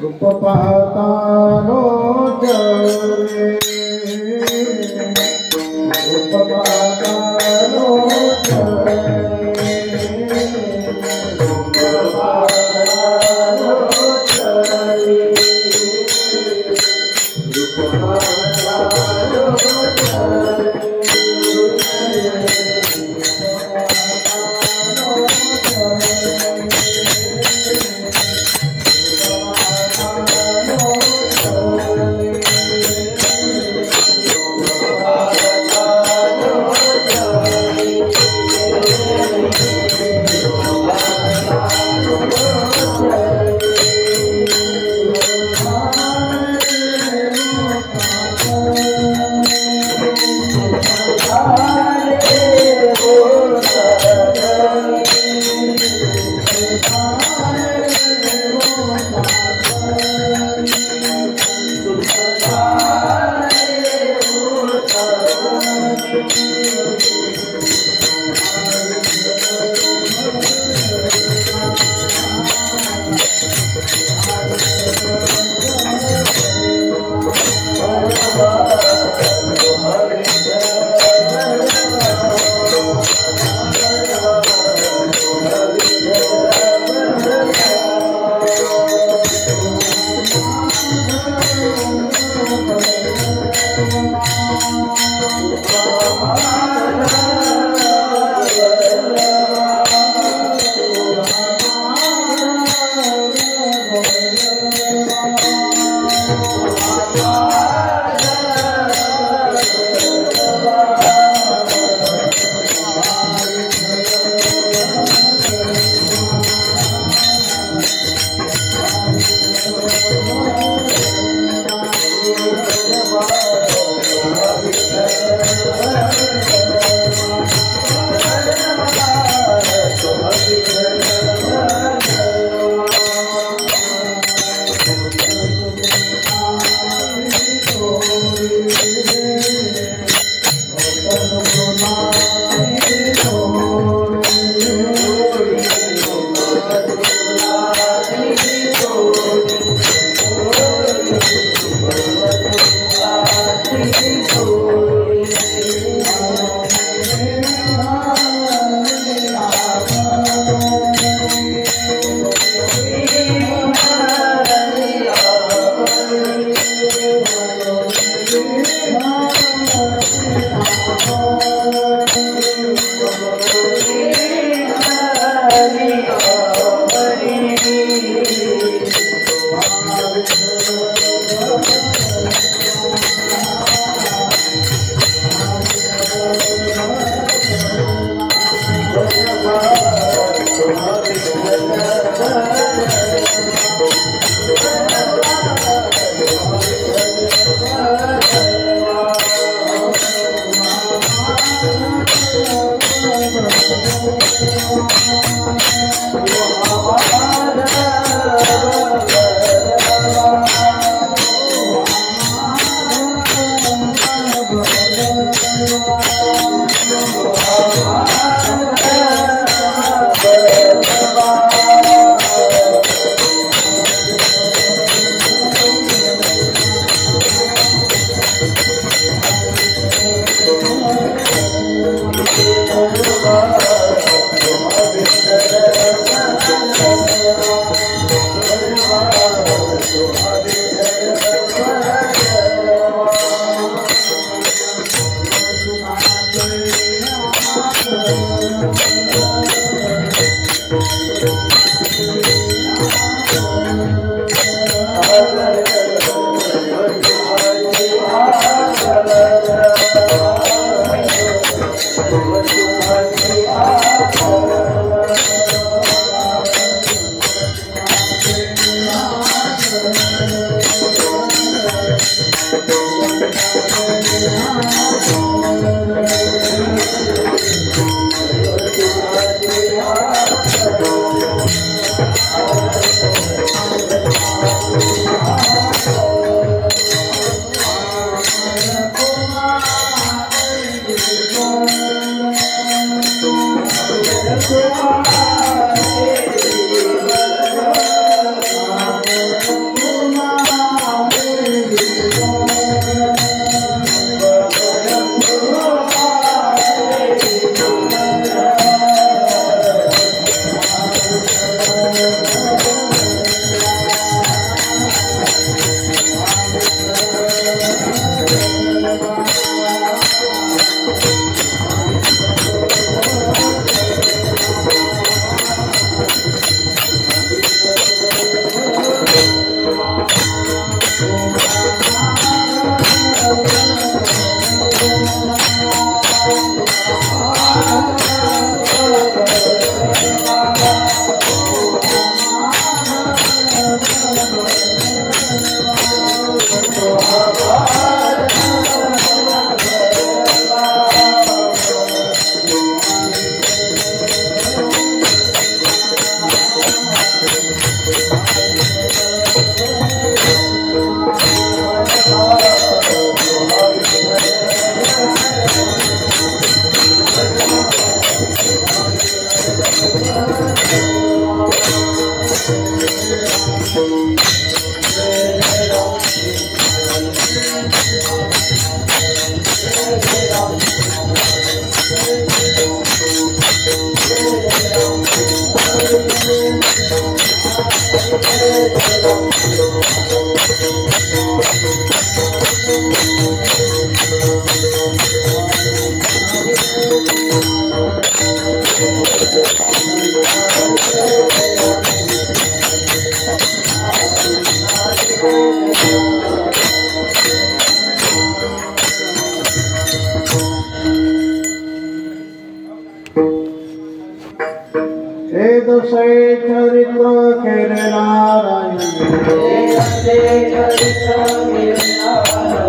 रूप पाहता रोज रूप पाहता रोज रूप पाहता रोज रूप पाहता रोज चरित्र केले नारायण जसे चरित्र केले नारायण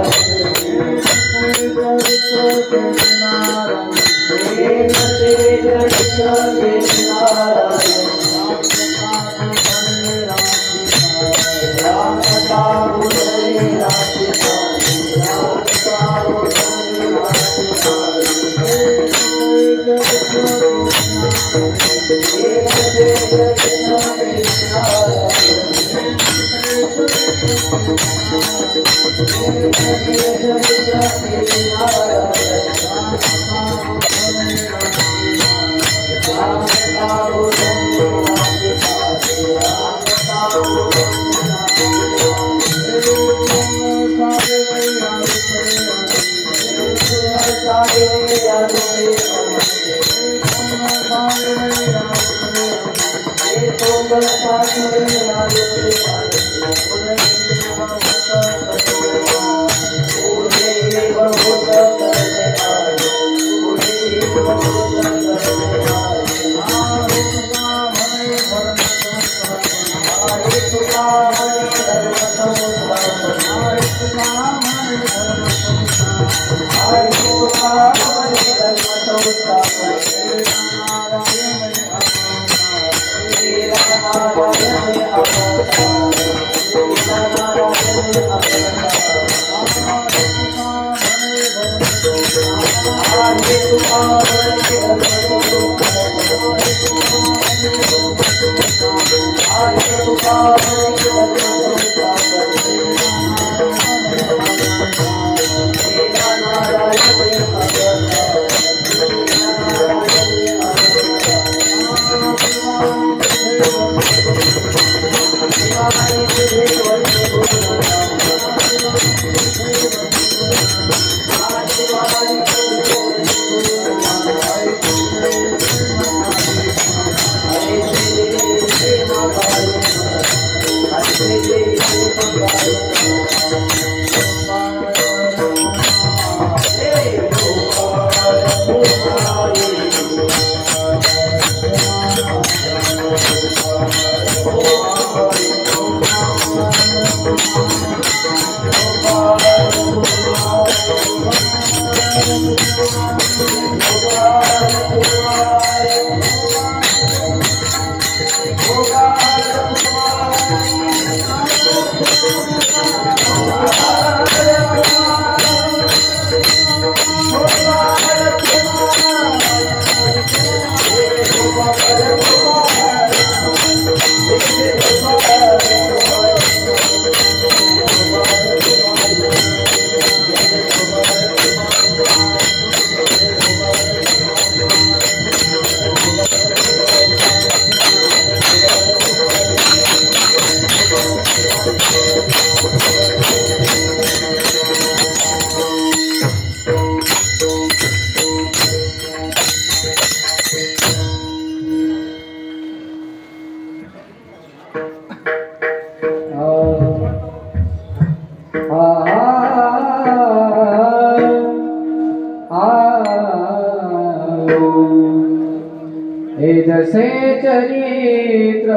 जसे चरित्र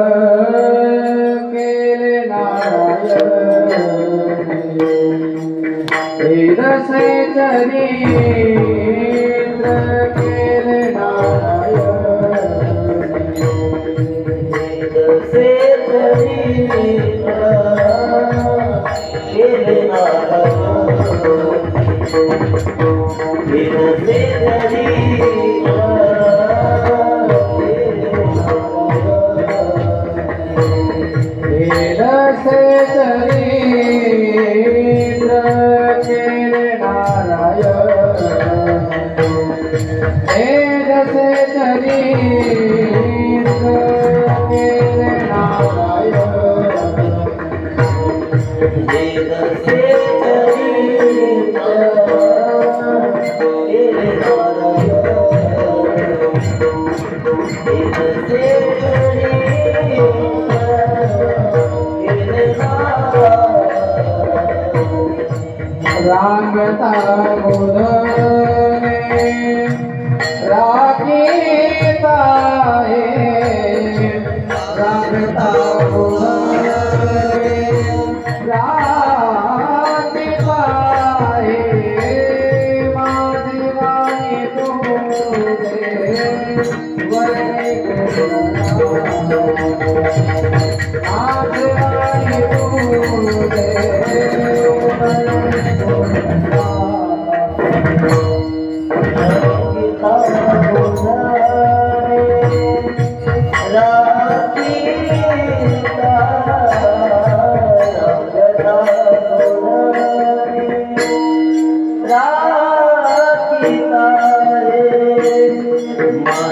केले नारायण जसे चरित्र केले नारायण रांगता बोधने राखीता है रांगता बोधने राखीता है माझी वाणी तुझे वरणे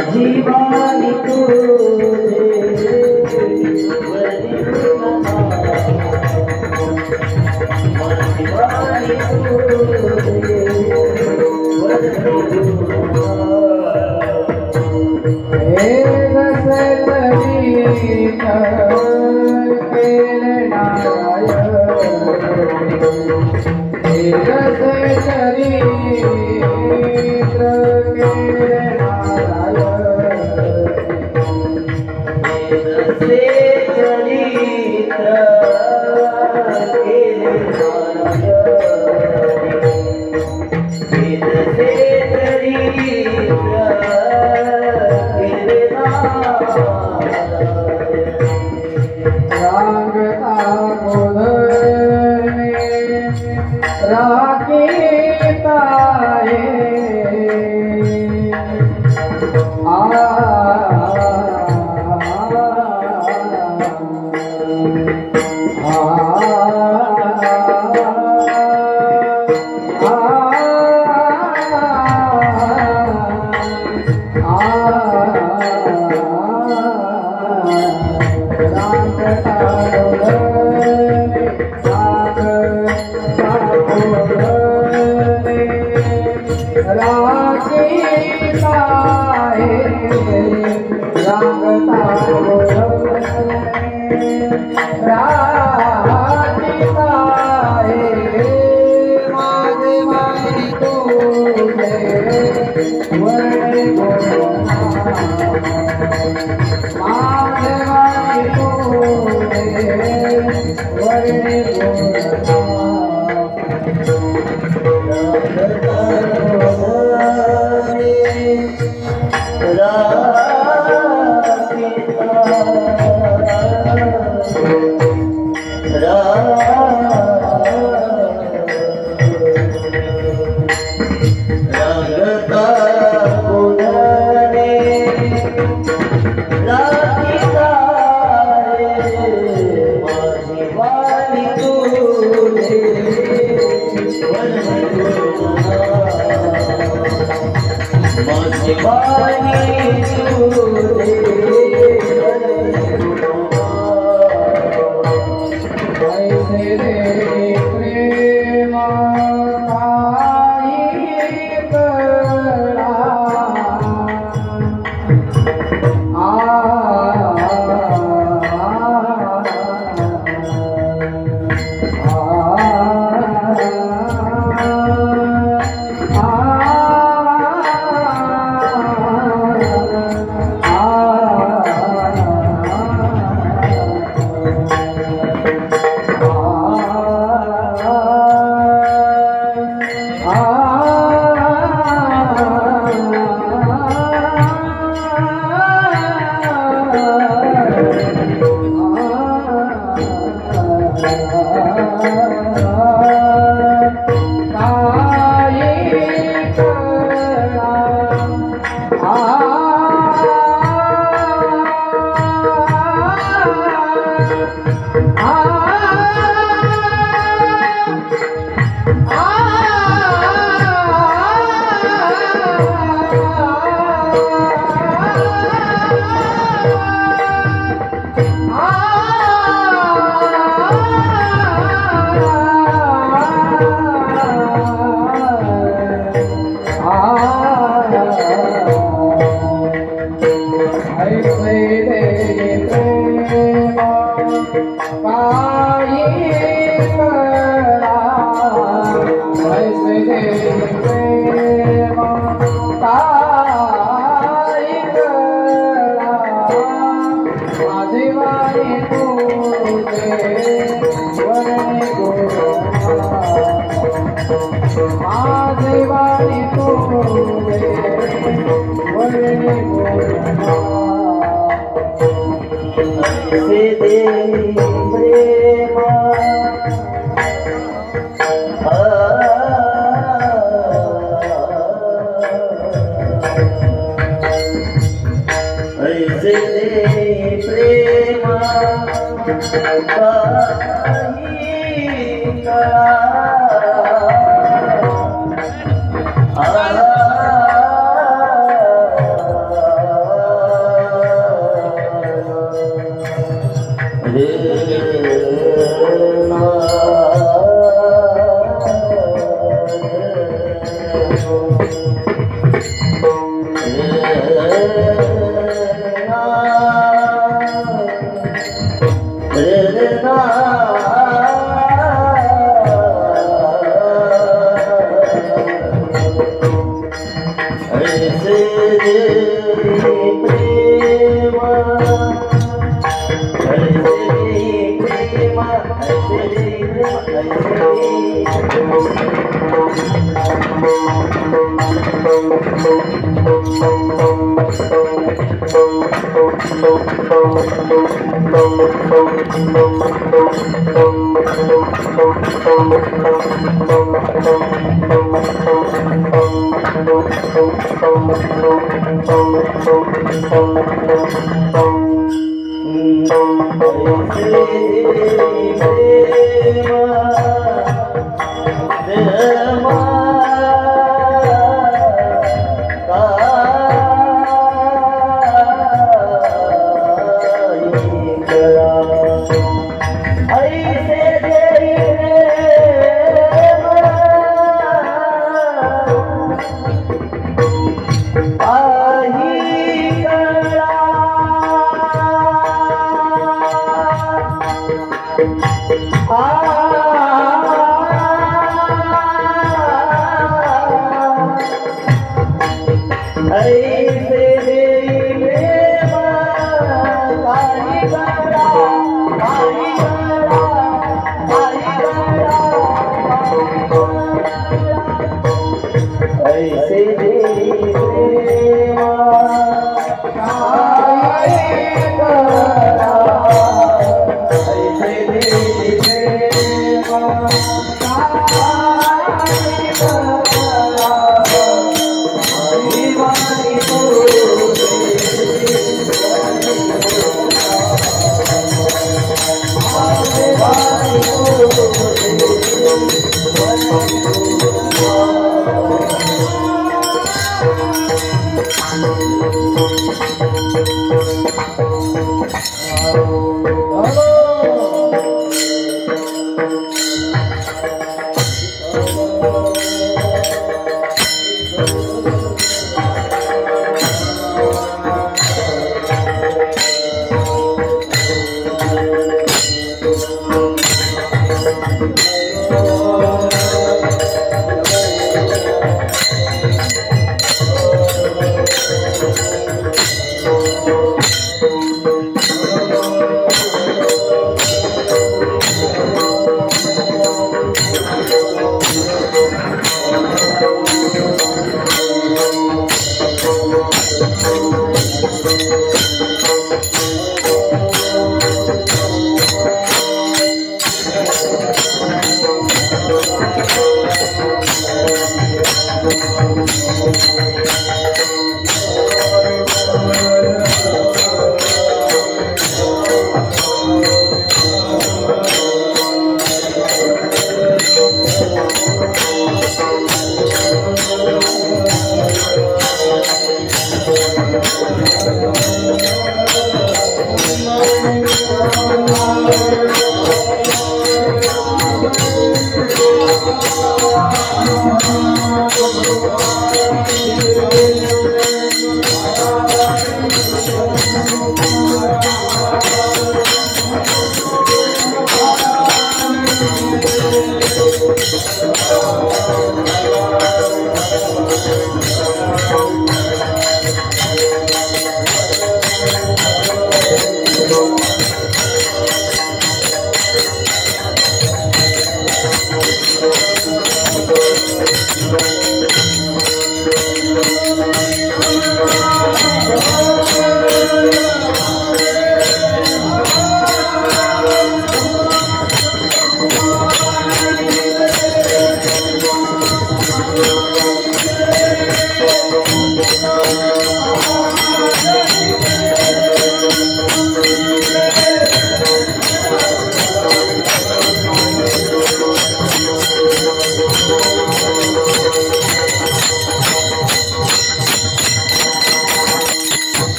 माझी वाणी तुझे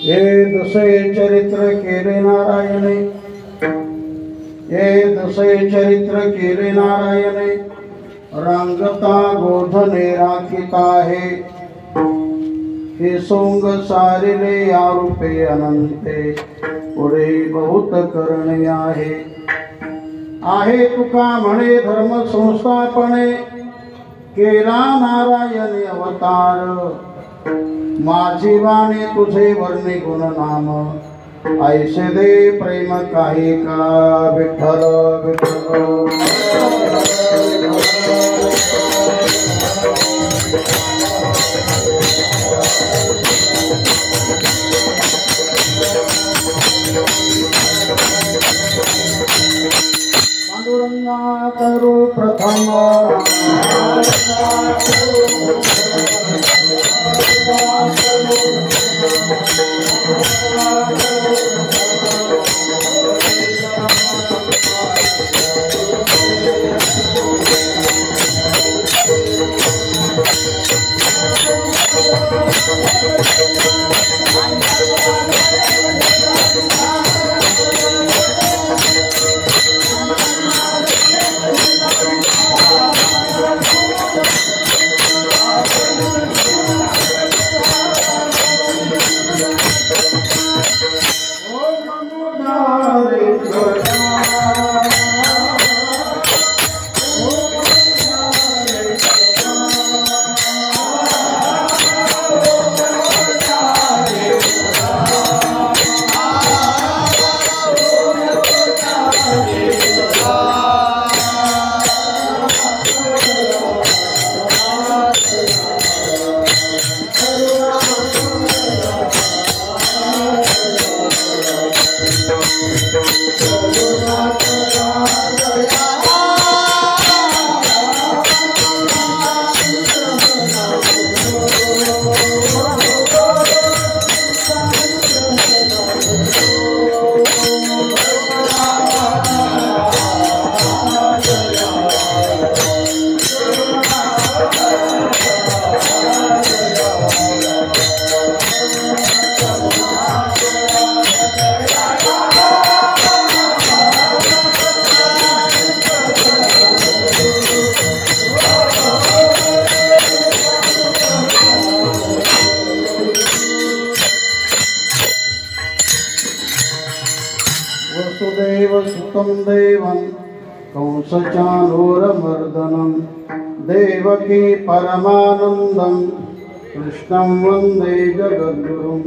हे दसे चरित्र केले नारायणे, हे दसे चरित्र केले नारायणे, रांगता गोधने राखिता आहे, हे सोंग सारिले आरूपे अनंते, पुढे बहुत करणे आहे तुका म्हणे धर्म संस्थापने, केला नारायणी अवतार, माझी वाणी तुझे वर्णी गुण नाम, ऐसे दे प्रेम काही का विठ्ठल विठ्ठल। पांडुरंगा करू प्रथम, वसुदेव सुतं देवं कंसचाणूरमर्दनं, देवकी परमानन्दं कृष्णं वन्दे जगद्गुरुं,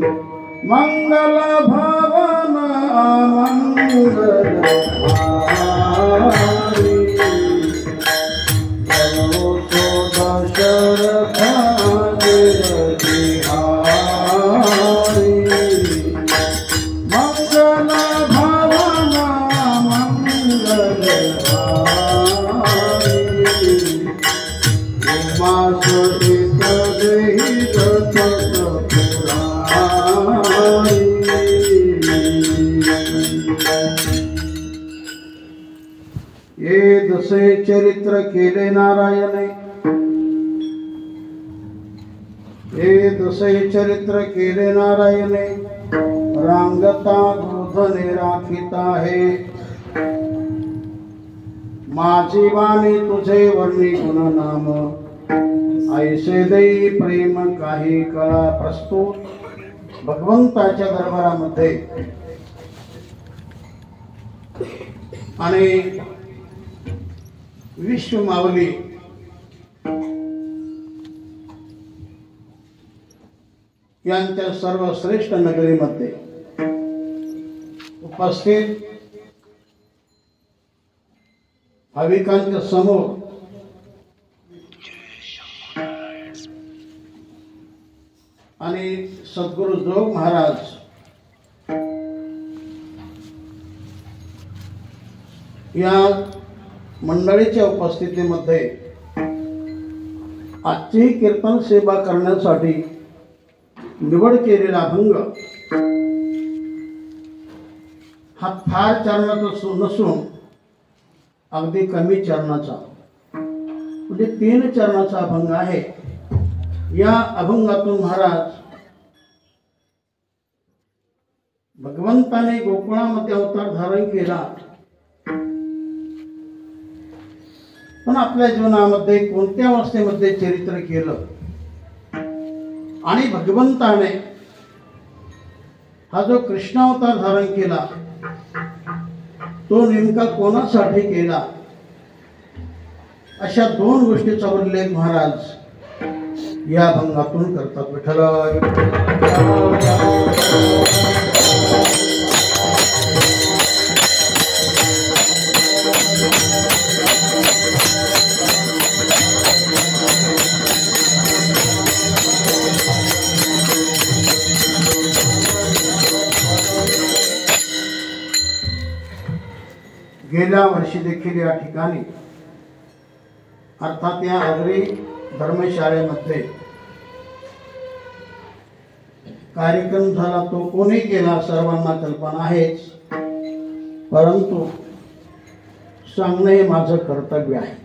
मङ्गलभावन मङ्गलहारी, जयो दशरथादिरतिहारी, मङ्गलभावन मङ्गलहारी, उमासुत देहि दत्तपुरारी। ये दसे चरित्र केले नारायणे, हे दसे चरित्र केले नारायणे, रांगता गोधने राखिता आहे, माझी वाणी तुझे वर्णी गुण नाम, ऐसे देई प्रेम काही कळा। प्रस्तुत भगवंताच्या दरबारामध्ये आणि विश्व मावली यांच्या सर्वश्रेष्ठ नगरीमध्ये उपस्थित भाविकांच्या समोर आणि सद्गुरु जोग महाराज या मंडळीच्या उपस्थितीमध्ये आजची कीर्तन सेवा करण्यासाठी निवड केलेला अभंग हा फार चरणाचा नसून अगदी कमी चरणाचा म्हणजे 3 चरणाचा अभंग आहे। या अभंगातून महाराज भगवंताने गोकुळामध्ये अवतार धारण केला, पण आपल्या जीवनामध्ये कोणत्या अवस्थेमध्ये चरित्र केलं आणि भगवंताने हा जो कृष्ण अवतार धारण केला तो नेमका कोणासाठी केला, अशा दोन गोष्टीचा उल्लेख महाराज या भंगातून करतात. विठ्ठल गेल्या वर्षी देखील या ठिकाणी अर्थात या आगरी धर्मशाळेमध्ये कार्यक्रम झाला. तो कोणी केला सर्वांना कल्पना आहेच, परंतु सांगणं हे माझं कर्तव्य आहे.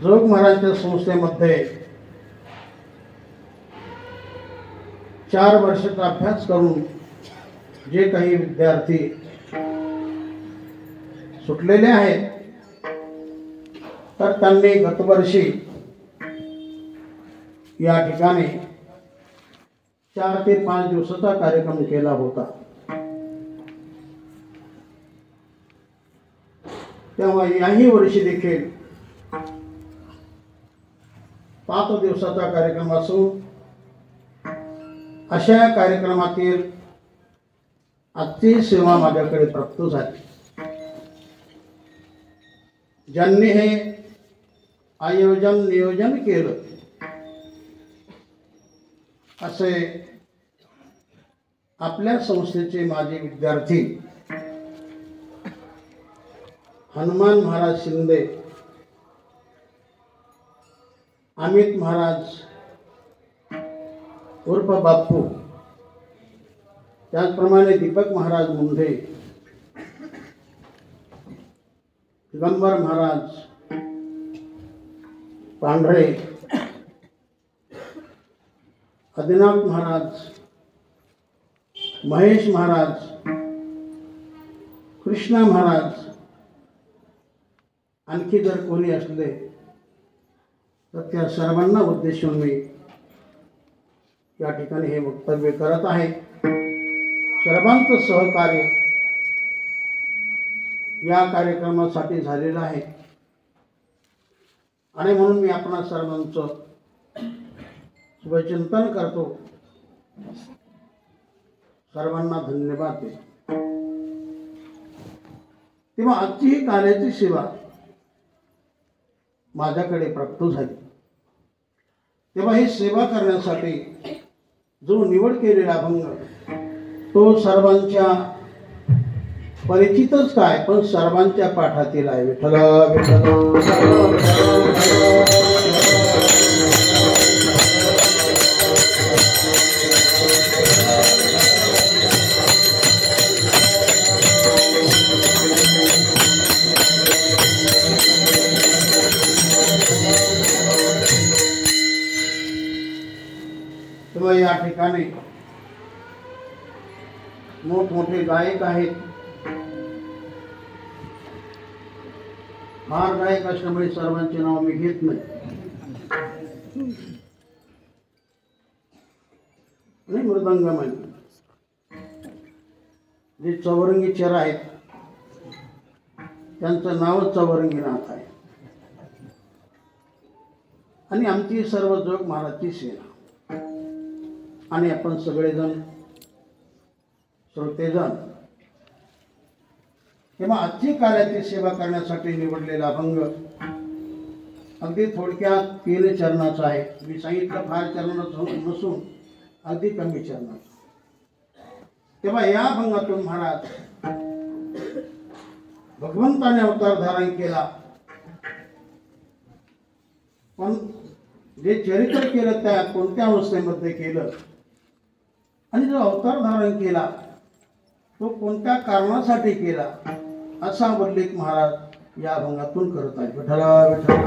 जोग महाराजच्या संस्थेमध्ये 4 वर्षाचा अभ्यास करून जे काही विद्यार्थी सुटलेले आहेत, तर त्यांनी गतवर्षी या ठिकाणी 4 ते 5 दिवसाचा कार्यक्रम केला होता. तेव्हा याही वर्षी देखील 5 दिवसाचा कार्यक्रम असून अशा कार्यक्रमातील आजची सेवा माझ्याकडे प्राप्त झाली. ज्यांनी हे आयोजन नियोजन केलं असे आपल्या संस्थेचे माजी विद्यार्थी हनुमान महाराज शिंदे, अमित महाराज उर्फ बाप्पू, त्याचप्रमाणे दीपक महाराज मुंढे, दिगंबर महाराज पांढरे, आदिनाथ महाराज, महेश महाराज, कृष्णा महाराज, आणखी जर कोणी असले तर त्या सर्वांना उद्देशून मी या ठिकाणी हे वक्तव्य करत आहे. सर्वांचं सहकार्य या कार्यक्रमासाठी झालेलं आहे आणि म्हणून मी आपणा सर्वांचं शुभचिंतन करतो. सर्वांना धन्यवाद देतो. तेव्हा आजची ही कार्याची सेवा माझ्याकडे प्राप्त झाली. तेव्हा ही सेवा करण्यासाठी जो निवड केलेला अभंग तो सर्वांच्या परिचितच काय, पण सर्वांच्या पाठातील आहे. विठ्ठल तेव्हा या ठिकाणी मोठमोठे गायक आहेत. फार गायक असल्यामुळे सर्वांचे नाव मी घेत नाही. मृदंगमणी जे चौरंगी चेर आहेत त्यांचं नाव चौरंगीनाथ आहे आणि आमची सर्व जोग महाराजची सेना आणि आपण सगळेजण श्रोतेजण. तेव्हा आजची कार्याची सेवा करण्यासाठी निवडलेला अभंग अगदी थोडक्यात 3 चरणाचा आहे. मी सांगितलं फार चरणाचं नसून अगदी कमी चरणाचं. तेव्हा या अभंगातून महाराज भगवंताने अवतार धारण केला, पण जे चरित्र केलं त्या कोणत्या अवस्थेमध्ये केलं आणि जो अवतार धारण केला तो कोणत्या कारणासाठी केला असा उल्लेख महाराज या अभंगातून करत आहेत. विठ्ठल विठ्ठल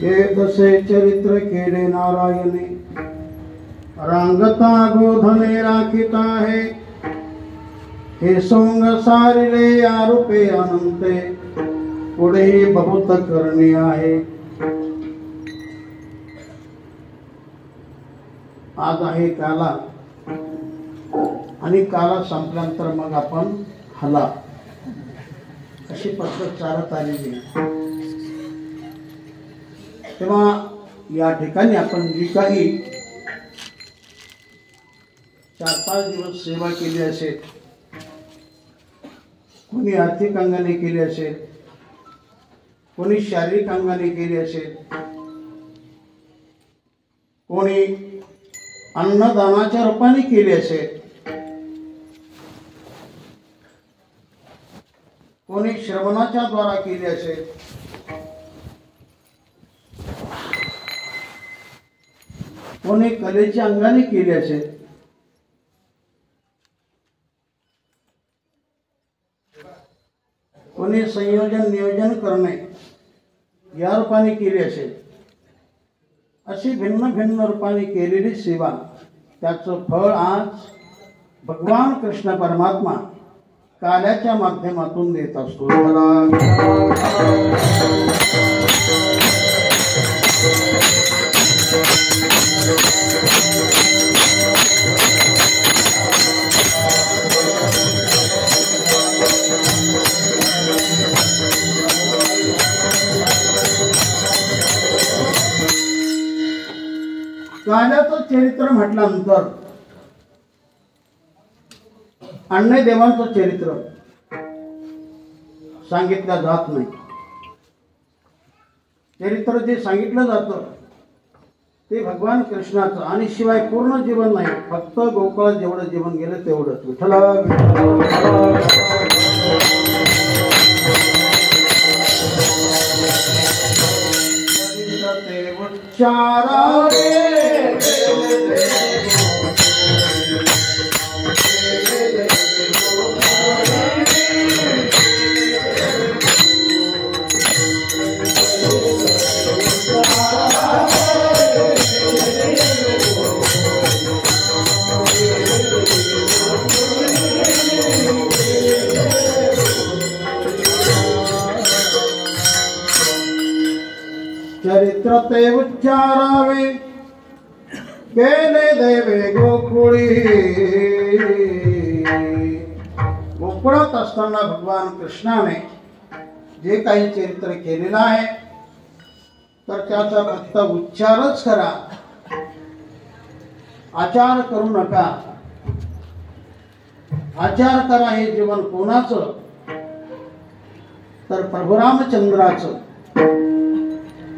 हे तसे चरित्र केले नारायणे रांगता गोधने राखिता आहे हे सोंग सारिले या रूपे अनंते पुढे बहुत करणे आहे. आज आहे काला आणि काला संपल्यानंतर मग आपण हला अशी पद्धत चालत आलेली आहे. तेव्हा या ठिकाणी आपण जी काही 4-5 दिवस सेवा केली असेल, कोणी आर्थिक अंगाने केली असेल, कोणी शारीरिक अंगाने केली असेल, कोणी अन्नदानाच्या रूपाने केली असेल, कोणी श्रवणाच्या द्वारा केली असेल, कोणी कलेच्या अंगाने केली असेल, कोणी संयोजन नियोजन करणे या रूपाने केली असेल, अशी भिन्न भिन्न रूपाने केलेली सेवा त्याचं फळ आज भगवान कृष्ण परमात्मा काल्याच्या माध्यमातून देत असतो. काल्याचं चरित्र म्हटल्यानंतर अन्य देवांचं चरित्र सांगितलं जात नाही. चरित्र जे सांगितलं जातं ते भगवान कृष्णाचं आणि शिवाय पूर्ण जीवन नाही, फक्त गोकुळात जेवढं जीवन गेलं तेवढंच. विठ्ठला ते उच्चारावे चरित्र ते उच्चारावे केले देवे गोकुळी. गोकुळात असताना भगवान कृष्णाने जे काही चरित्र केलेलं आहे तर त्याचा फक्त उच्चारच करा, आचार करू नका. आचार करा हे जीवन कोणाचं तर प्रभू रामचंद्राचं,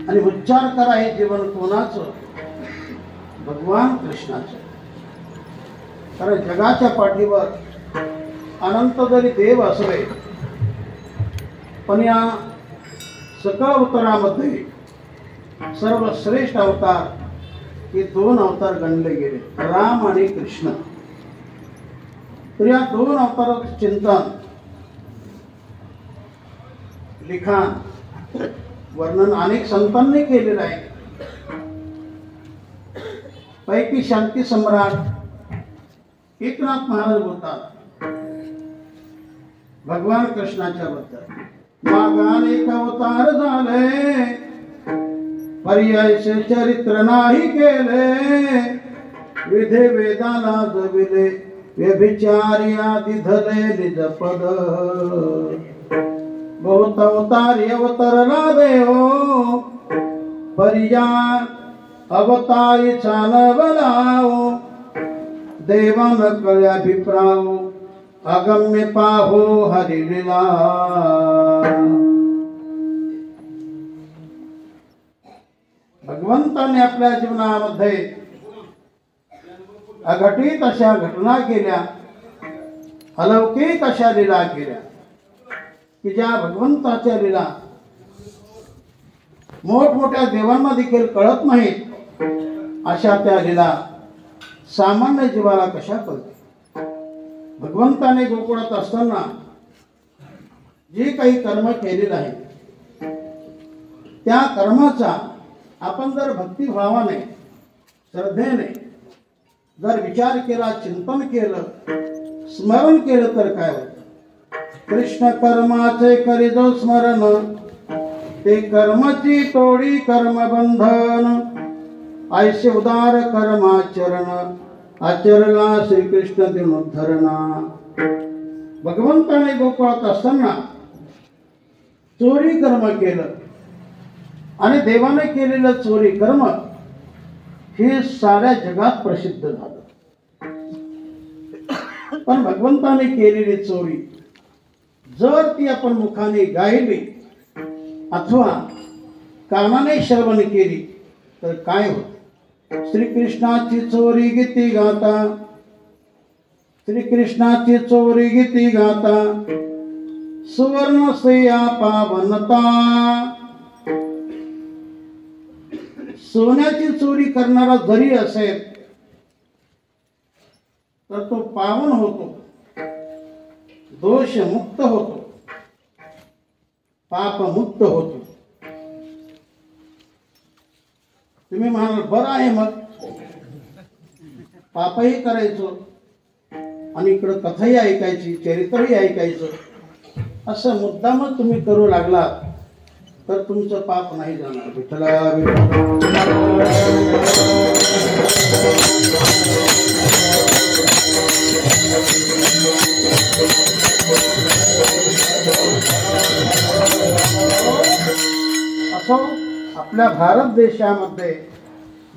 आणि उच्चार करा हे जीवन कोणाचं भगवान कृष्णाचं. कारण जगाच्या पाठीवर अनंत जरी देव असले पण या सकळ अवतारामध्ये सर्वश्रेष्ठ अवतार हे 2 अवतार गणले गेले, राम आणि कृष्ण. तर या 2 अवताराचं चिंतन, लिखाण, वर्णन अनेक संतांनी केलेलं आहे. पैकी शांती सम्राट एकनाथ महाराज बोलतात भगवान कृष्णाच्या बद्दल, माग अनेक अवतार झाले पर्यायचे चरित्र नाही केले, विधे वेदाला जविले व्यभिचारी आदि धले निज पद, बहुत अवतारी अवतरला देव पर्या अवतारी चालवलाओ, देवान कळ्याभिप्राओ अगम्य पाहो हरिलीला. भगवंताने आपल्या जीवनामध्ये अघटित अशा घटना केल्या, अलौकिक अशा लीला केल्या की ज्या भगवंताच्या लीला मोठमोठ्या देवांना देखील कळत नाहीत, अशा त्या लीला सामान्य जीवाला कशा कळते. भगवंताने गोकुळात असताना जे काही कर्म केलेलं आहे त्या कर्माचा आपण जर भक्तिभावाने श्रद्धेने जर विचार केला, चिंतन केलं, स्मरण केलं तर काय होतं? कृष्ण कर्माचे करीजो स्मरण, ते कर्मची तोडी कर्मबंधन, ऐसे उदार कर्माचरण, आचरला श्रीकृष्ण दिनोद्धरणा. भगवंताने गोकुळात असताना चोरी कर्म केलं आणि देवाने केलेलं चोरी कर्म हे साऱ्या जगात प्रसिद्ध झालं. पण भगवंताने केलेली चोरी जर ती आपण मुखाने गायली अथवा कानाने श्रवण केली तर काय होत? श्रीकृष्णाची चोरी गीती गाता, श्रीकृष्णाची चोरी गीती गाता, सुवर्ण सया पावनता. सोन्याची चोरी करणारा जरी असेल तर तो पावन होतो, दोषमुक्त होतो, पापमुक्त होतो. तुम्ही म्हणाल बरं आहे, मग पापही करायचो आणि इकडं कथाही ऐकायची, चरित्रही ऐकायचं, असं मुद्दामच तुम्ही करू लागलात तर तुमचं पाप नाही जाणार. विठ्ठला असो, आपल्या भारत देशामध्ये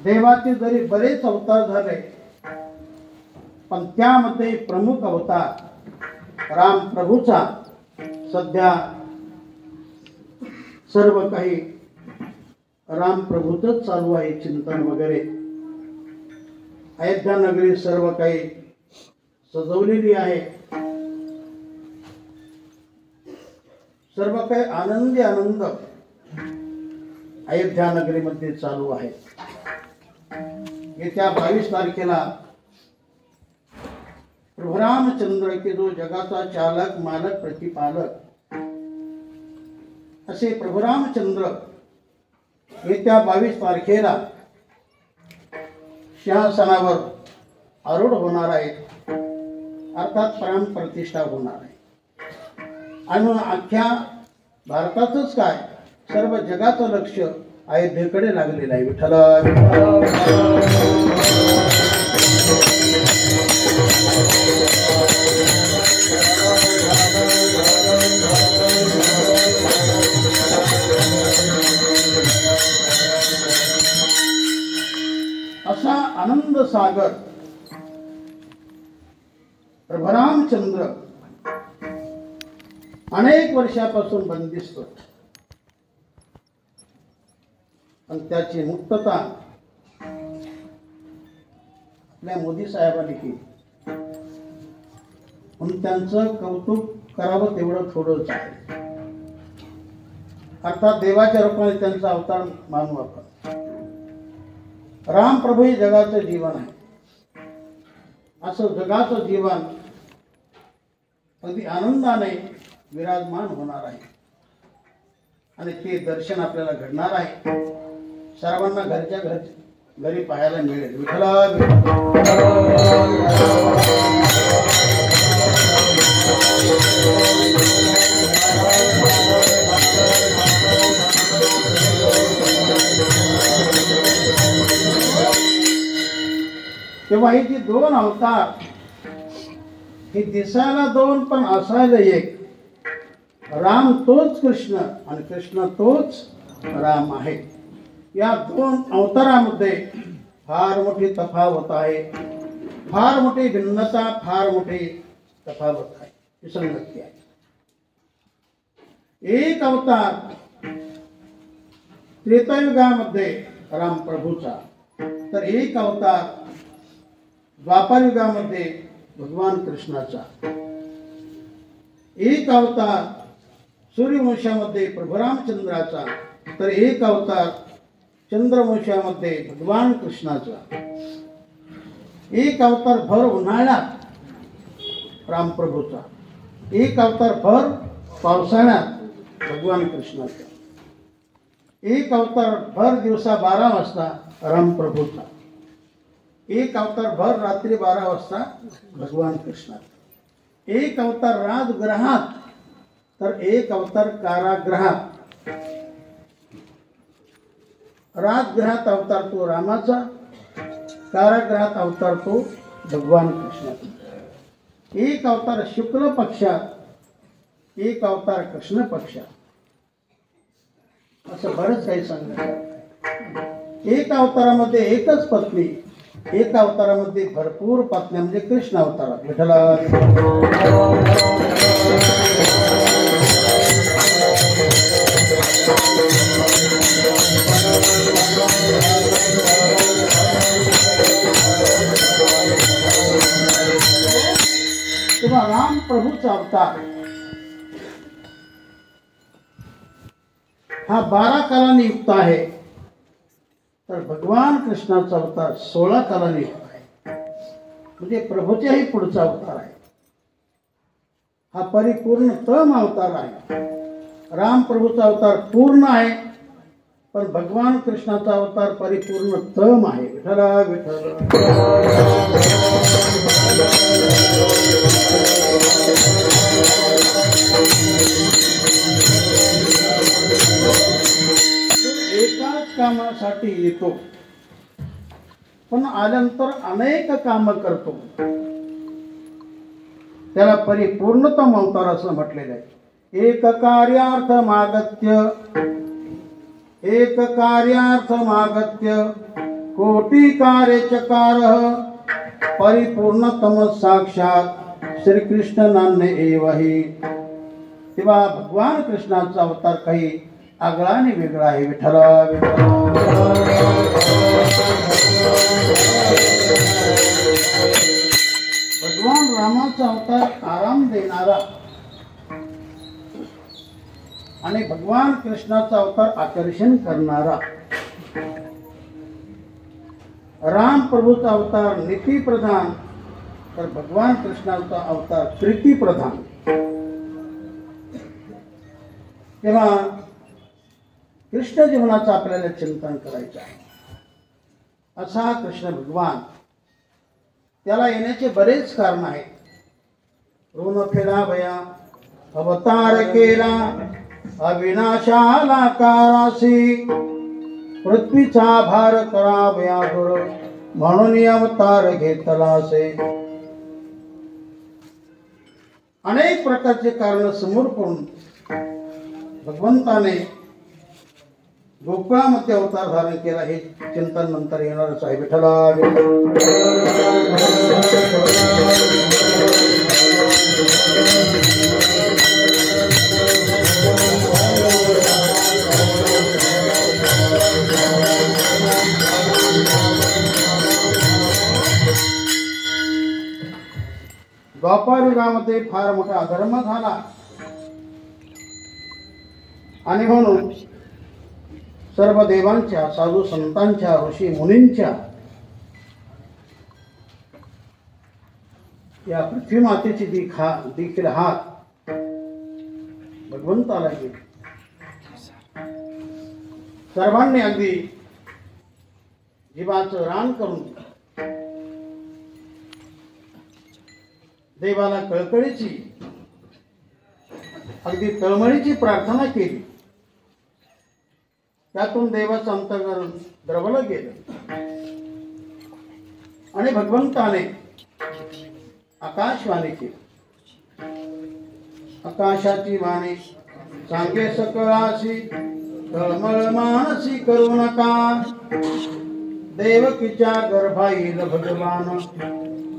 देवाचे जरी बरेच अवतार झाले पण त्यामध्ये प्रमुख अवतार राम प्रभूचा सध्या सर्व काही राम प्रभूतच चालू आहे. चिंतन वगैरे अयोध्या नगरी सर्व काही सजवलेली आहे, सर्व काही आनंदी आनंद अयोध्या नगरीमध्ये चालू आहे. येत्या 22 तारखेला प्रभू रामचंद्र की जो जगाचा चालक मालक प्रतिपालक असे प्रभू रामचंद्र येत्या 22 तारखेला सिंहासनावर आरूढ होणार आहे, अर्थात प्राण प्रतिष्ठा होणार आहे. आणि म्हणून अख्ख्या भारतातच काय सर्व जगाचं लक्ष अयोध्येकडे लागलेलं आहे. विठ्ठला असा आनंद सागर प्रभू रामचंद्र अनेक वर्षापासून बंदिस्त, पण त्याची मुक्तता आपल्या मोदी साहेबांनी केली म्हणून त्यांचं कौतुक करावं तेवढं थोडंच आहे. अर्थात देवाच्या रूपाने त्यांचा अवतार मानू आपण. राम प्रभू हे जगाचं जीवन आहे. असं जगाचं जीवन अगदी आनंदाने विराजमान होणार आहे आणि ते दर्शन आपल्याला घडणार आहे. सर्वांना घरच्या घरी पाहायला मिळेल. विठ्ठला तेव्हा ही जी दोन अवतार हे दिसायला दोन पण असायला एक. राम तोच कृष्ण आणि कृष्ण तोच राम आहे. या दोन अवतारामध्ये फार मोठी तफावत आहे, फार मोठी भिन्नता, फार मोठी तफावत आहे, विसंगती आहे. एक अवतार त्रेतायुगामध्ये राम प्रभूचा, तर एक अवतार द्वापार युगामध्ये भगवान कृष्णाचा. एक अवतार सूर्यवंशामध्ये प्रभू रामचंद्राचा, तर एक अवतार चंद्रवंशामध्ये भगवान कृष्णाचा. एक अवतार भर उन्हाळ्यात रामप्रभूचा, एक अवतार भर पावसाळ्यात भगवान कृष्णाचा. एक अवतार भर दिवसा 12 वाजता रामप्रभूचा, एक अवतार भर रात्री 12 वाजता भगवान कृष्णाचा, एक अवतार राजगृहात तर एक अवतार कारागृहात. राजगृहात अवतार तो रामाचा, कारागृहात अवतार तो भगवान कृष्णाचा. एक अवतार शुक्ल पक्षात, एक अवतार कृष्ण पक्षात. असं बरंच काही सांगण्यात. एक अवतारामध्ये एकच पत्नी, एक अवतारामध्ये भरपूर पत्न्या म्हणजे कृष्ण अवतारात. विठ्ठला तेव्हा राम प्रभूचा अवतार हा 12 कालांनी युक्त आहे, तर भगवान कृष्णाचा अवतार 16 कालांनी युक्त आहे. म्हणजे प्रभूच्याही पुढचा अवतार आहे. हा परिपूर्ण तम अवतार आहे. राम प्रभूचा अवतार पूर्ण आहे, पण भगवान कृष्णाचा अवतार परिपूर्ण तम आहे. विठ्ठला विठ्ठल. एकाच कामासाठी येतो, पण आल्यानंतर अनेक काम करतो. त्याला परिपूर्णतम अवतार असं म्हटलेलं आहे. एक कार्यार्थ मागत्य, एक कार्यार्थ मागत्य कोटी कार्य चकार, परिपूर्णतम साक्षात श्रीकृष्ण नान्य एवही. तेव्हा भगवान कृष्णाचा अवतार काही आगळा आणि वेगळा आहे. विठ्ठला भगवान रामाचा अवतार आराम देणारा आणि भगवान कृष्णाचा अवतार आकर्षण करणारा. राम प्रभूचा अवतार नीती प्रधान, तर भगवान कृष्णाचा अवतार प्रीती प्रधान. तेव्हा कृष्ण जीवनाचं आपल्याला चिंतन करायचं आहे. असा कृष्ण भगवान, त्याला येण्याचे बरेच कारण आहेत. ऋण फेडा भया अवतार केला, अविनाशाला कारासी, पृथ्वीचा भार करावया दूर, म्हणून अवतार घेतलासे. अनेक प्रकारचे कारण समोर करून भगवंताने गोकुळामध्ये अवतार धारण केला. हे चिंतन नंतर येणारच आहे. विठ्ठला द्वापर युगामध्ये फार मोठा अधर्म झाला आणि म्हणून सर्व देवांच्या, साधू संतांच्या, ऋषी मुनींच्या, या पृथ्वी मातेची देखील हात भगवंताला गेले. सर्वांनी अगदी जीवाचं रान करून देवाला कळकळीची, अगदी तळमळीची प्रार्थना केली. त्यातून देवाचं अंतःकरण द्रवलं गेलं आणि भगवंताने आकाशवाणी केली. आकाशाची वाणी सांगे सकळाशी, तळमळ मानसी करू नका, देवकीच्या गर्भाईल भगवान,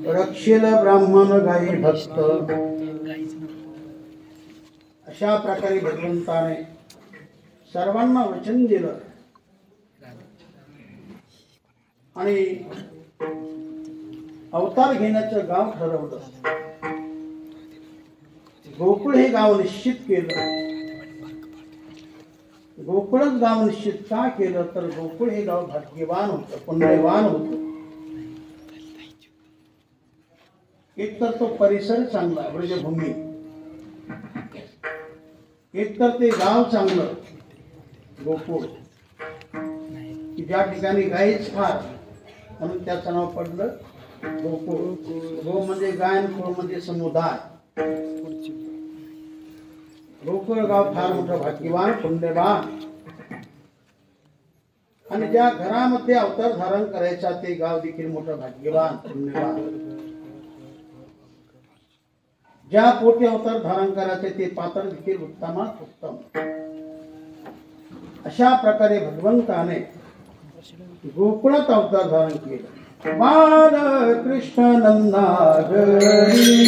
रक्षिल ब्राह्मण गाई भक्त. अशा प्रकारे भगवंताने सर्वांना वचन दिलं आणि अवतार घेण्याचं गाव ठरवलं. गोकुळ हे गाव निश्चित केलं. गोकुळच गाव निश्चित का केलं, तर गोकुळ हे गाव भाग्यवान होतं, पुण्यवान होतं. एक तर तो परिसर चांगला, ब्रजभूमी, एक तर ते गाव चांगलं गोकुळ, की ज्या ठिकाणी गायीच फार म्हणून त्याचं नाव पडलं गोकुळ. गो म्हणजे गाय आणि कुळ म्हणजे समुदाय. गोकुळ गाव फार मोठं भाग्यवान पुण्यवान. आणि ज्या घरामध्ये अवतार धारण करायचा ते गाव देखील मोठं भाग्यवान पुण्यवान. ज्या पोटी अवतार धारण करायचे ते पात्र देखील उत्तमात उत्तम. अशा प्रकारे भगवंताने गोकुळात अवतार धारण केलं. बाल कृष्ण नंदागरी,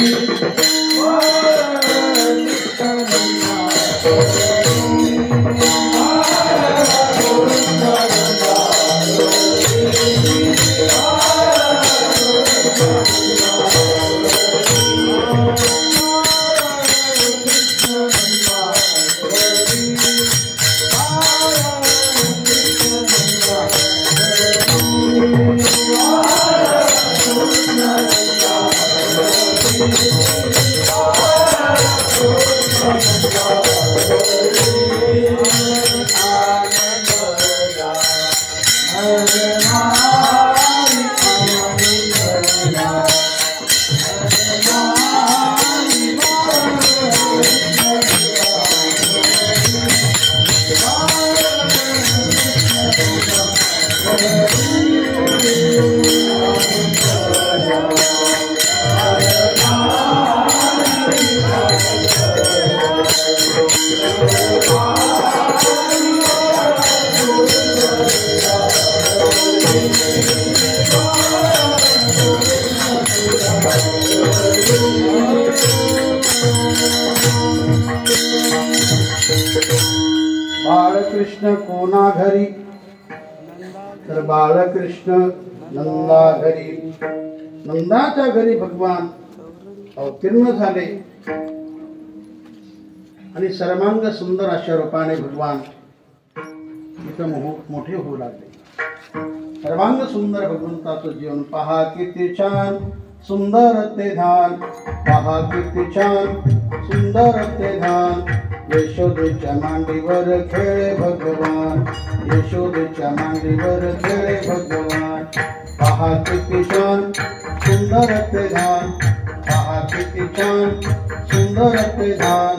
बालकृष्ण कोणा घरी, तर बालकृष्ण नंदा घरी. नंदाच्या घरी भगवान अवतीर्ण झाले आणि सर्वांग सुंदर अशा रूपाने भगवान इथं मोठे होऊ लागले. सर्वांग सुंदर भगवंताचं जीवन पहा किती छान सुंदर ते धान, पहा किती छान सुंदर ते धान. यशोदेच्या मांडीवर खेळे भगवान, यशोदेच्या मांडीवर खेळे भगवान. पहा किती छान सुंदर ते धान, पहा किती छान सुंदर ते धान.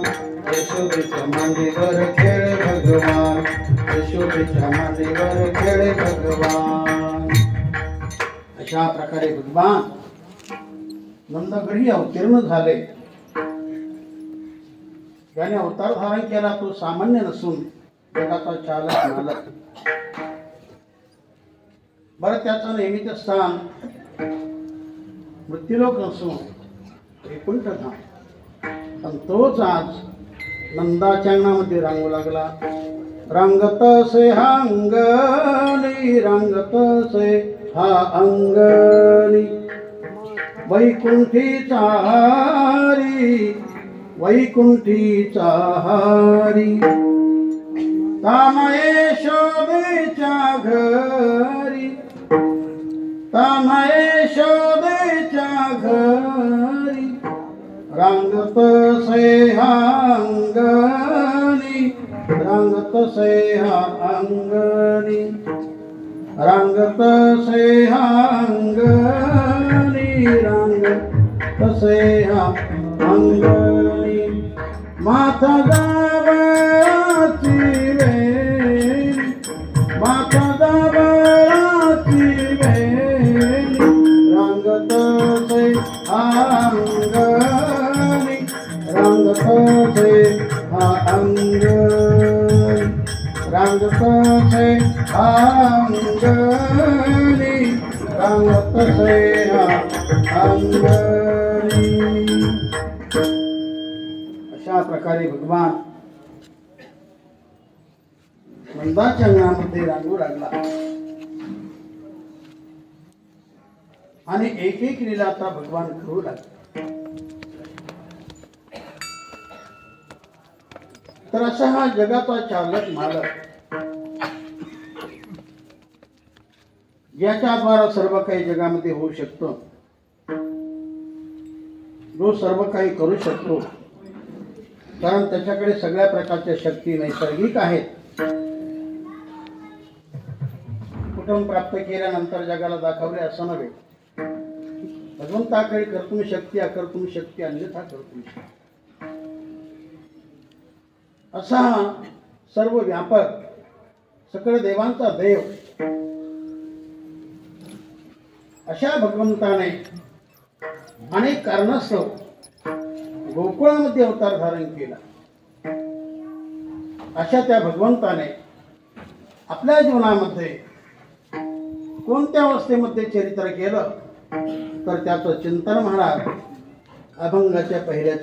यशोदेच्या मांडीवर खेळे भगवान, यशोदेच्या मांडीवर खेळे भगवान. अशा प्रकारे भगवान नंदगडी अवतीर्ण झाले. त्याने अवतार धारण केला तो सामान्य नसून जगाचा चालक मालक. बरं त्याचं नेहमीचं स्थान मृत्यूलोक नसून वैकुंठ धाम. पण तोच आज नंदाच्या अंगणामध्ये रांगू लागला. रंगत से हा अंगणी, रंगत से हा अंगणी. वैकुंठीचा हारी, वैकुंठीचा हारी. तामये शोधेच्या घरी, तामये शोधेच्या घरी. रंगत से हा अंगणी, रंगत से हा अंगणी. रंगत से हा अंगणी, रंगत से हा अंगणी. माथा दाबाची वेणी, माथा दाबाची वेणी. रंगत से हा अंगणी, रंगत से हा अंगणी. रंगत से हा अंगणी, रंगत से हा अंगणी. अशा प्रकारे भगवान नंदाच्या अंगणामध्ये रांगू लागला आणि एक एक लीला आता भगवान करू लागले. तर असा हा जगाचा चालक मालक ज्याच्याद्वारा सर्व काही जगामध्ये होऊ शकतं, जो सर्व काही करू शकतो, कारण त्याच्याकडे सगळ्या प्रकारच्या शक्ती नैसर्गिक आहेत. कुठून प्राप्त केल्यानंतर जगाला दाखवले असं नव्हे. भगवंताकडे कर्तुम शक्ती अकर्तुम शक्ती अन्यथा कर्तुम शक्ती असा सर्व व्यापक सकळ देवांचा देव अशा भगवंताने अनेक कारणास्तव गोकुळामध्ये अवतार धारण केला. अशा त्या भगवंताने आपल्या जीवनामध्ये कोणत्या अवस्थेमध्ये चरित्र केलं तर त्याचं चिंतन महाराज अभंगाच्या पहिल्या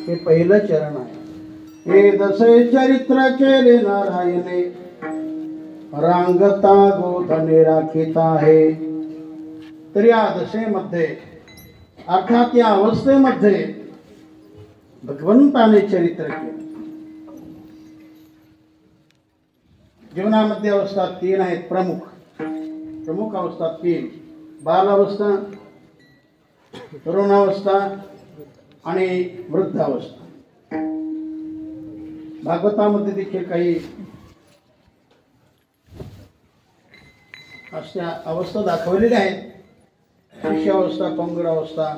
हे पहिलं चरण आहे. हे दसे चरित्र केले नारायणे रांगता गोधने राखिता आहे. तर या दशेमध्ये अर्थात या अवस्थेमध्ये भगवंताने चरित्र केले. जीवनामध्ये अवस्था तीन आहेत प्रमुख अवस्था तीन: बालावस्था, तरुणावस्था आणि वृद्धावस्था. भागवतामध्ये देखील काही अशा अवस्था दाखवलेल्या आहेत. शिष्यावस्था, पंगुरावस्था,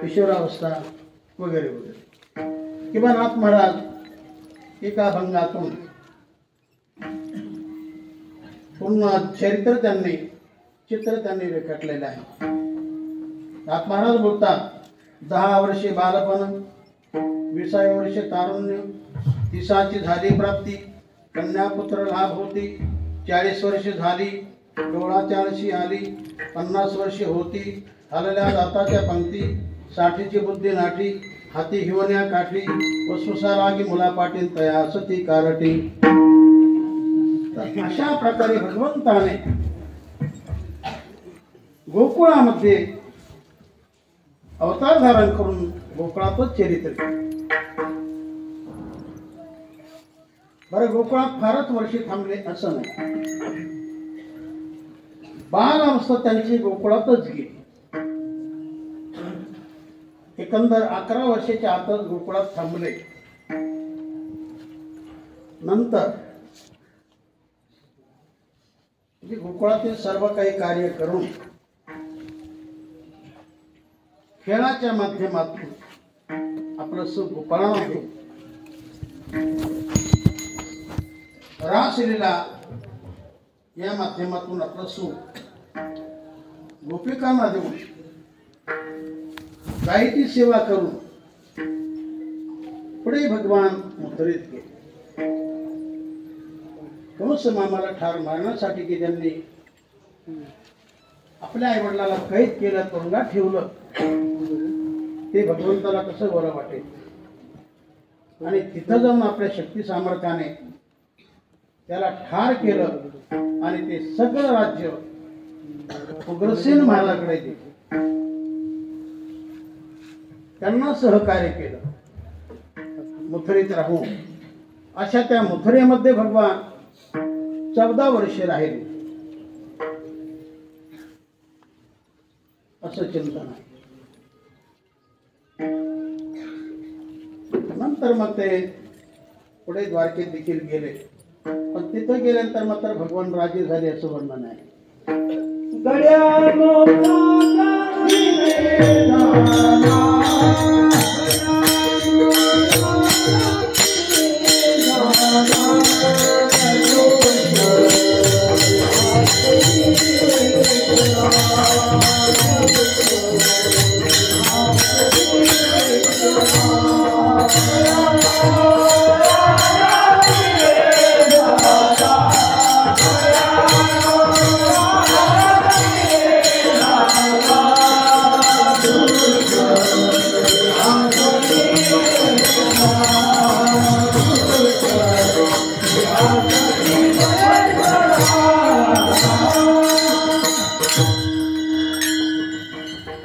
किशोरावस्था वगैरे वगैरे. किंवा नाथ महाराज एका अभंगातून पूर्ण चरित्र चित्र त्यांनी रेखाटलेलं आहे. नाथ महाराज बोलतात, 10 वर्षे बालपण, 20 वर्षे तारुण्य, 30 झाली प्राप्ती, कन्यापुत्र लाभ होती, 40 वर्षे झाली, डोळा 40 आली, 50 वर्षे होती, हलल्या दाताच्या पंक्ती, 60ची बुद्धी नाठी, हाती हिवण्या काठी, वसुसा लागी मुलापाटीन तया सती कारटी. अशा प्रकारे भगवंताने गोकुळामध्ये अवतार धारण करून गोकुळातच चरित्र केले. बरं, गोकुळात फारच वर्षे थांबले असं नाही. बाल अवस्था त्यांची गोकुळातच गेली. एकंदर 11 वर्षाच्या आतच गोकुळात थांबले. नंतर गोकुळातील सर्व काही कार्य करून खेळाच्या माध्यमातून आपलं सुख गोपाळामध्ये रासलीला या माध्यमातून आपलं सुख गोपिकांना देऊन गायीची सेवा करून पुढे भगवान मुद्रित केले. कंस मामाला ठार मारण्यासाठी की त्यांनी आपल्या आई वडिलाला कैद केलं, तुरुंगात ठेवलं, ते भगवंताला कसं बरं वाटेल. आणि तिथं जाऊन आपल्या शक्ती सामर्थ्याने त्याला ठार केलं आणि ते सगळं राज्य उग्रसेन महाराजाकडे दिले. त्यांना सहकार्य केलं. मथुरेत राहून अशा त्या मथुरेमध्ये भगवान 14 वर्षे राहिले असं चिंतन आहे. नंतर मग ते पुढे द्वारकेत देखील गेले, पण तिथं गेल्यानंतर मात्र भगवान राजे झाले असं वर्णन आहे.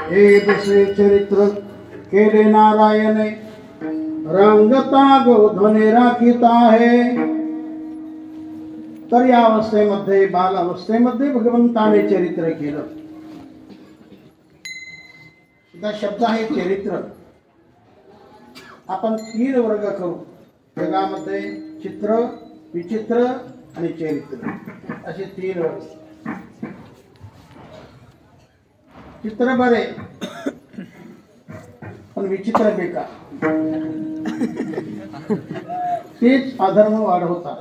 हे दुसरे चरित्र केले नारायणे, रंगता गोधने राखीत आहे. तर या अवस्थेमध्ये, बाल अवस्थेमध्ये भगवंताने चरित्र केलं. शब्द आहे चरित्र. आपण 3 वर्ग करू जगामध्ये: चित्र, विचित्र आणि चरित्र, असे 3 वर्ग. चित्र बरे पण विचित्र बेकार, तेच अधर्म वाढवतात.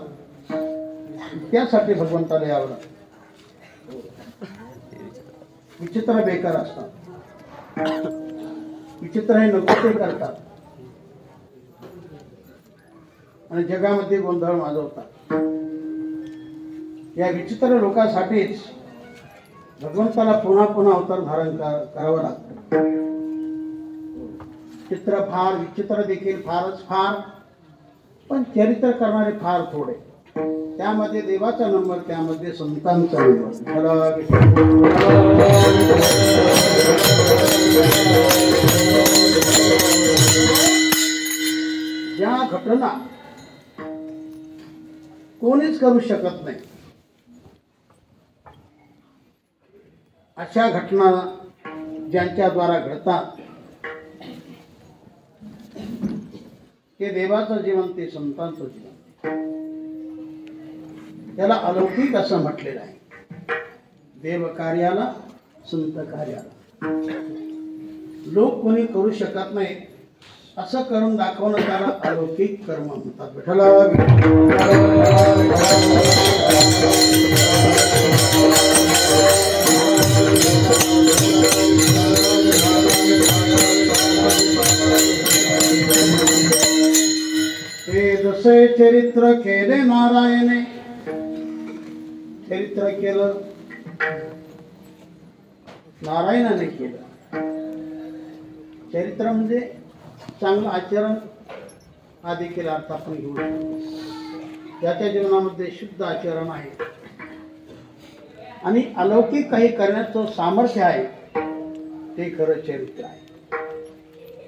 त्यासाठी भगवंताला यावं. विचित्र बेकार असतात, विचित्र हे नको ते करतात आणि जगामध्ये गोंधळ माजवतात. या विचित्र लोकांसाठीच भगवंताला पुन्हा पुन्हा अवतार धारण करावं लागतं. चित्र फार, विचित्र देखील फारच फार, पण चरित्र करणारे फार थोडे. त्यामध्ये देवाचा नंबर, त्यामध्ये संतांचा नंबर. ज्या घटना कोणीच करू शकत नाही अशा घटना ज्यांच्या द्वारा घडतात, ते देवाचं जीवन, ते संतांचं जीवन. त्याला अलौकिक असं म्हटलेलं आहे. देव कार्याला, संत कार्याला. लोक कोणी करू शकत नाही असं करून दाखवणं त्याला अलौकिक कर्म म्हणतात. हे जसे चरित्र केले नारायणे, चरित्र केलं नारायणाने केलं. चरित्र म्हणजे चांगलं आचरण हा देखील अर्थ आपण घेऊ शकतो. त्याच्या जीवनामध्ये शुद्ध आचरण आहे आणि अलौकिक काही करण्याचं सामर्थ्य आहे, ते खरं चरित्र आहे.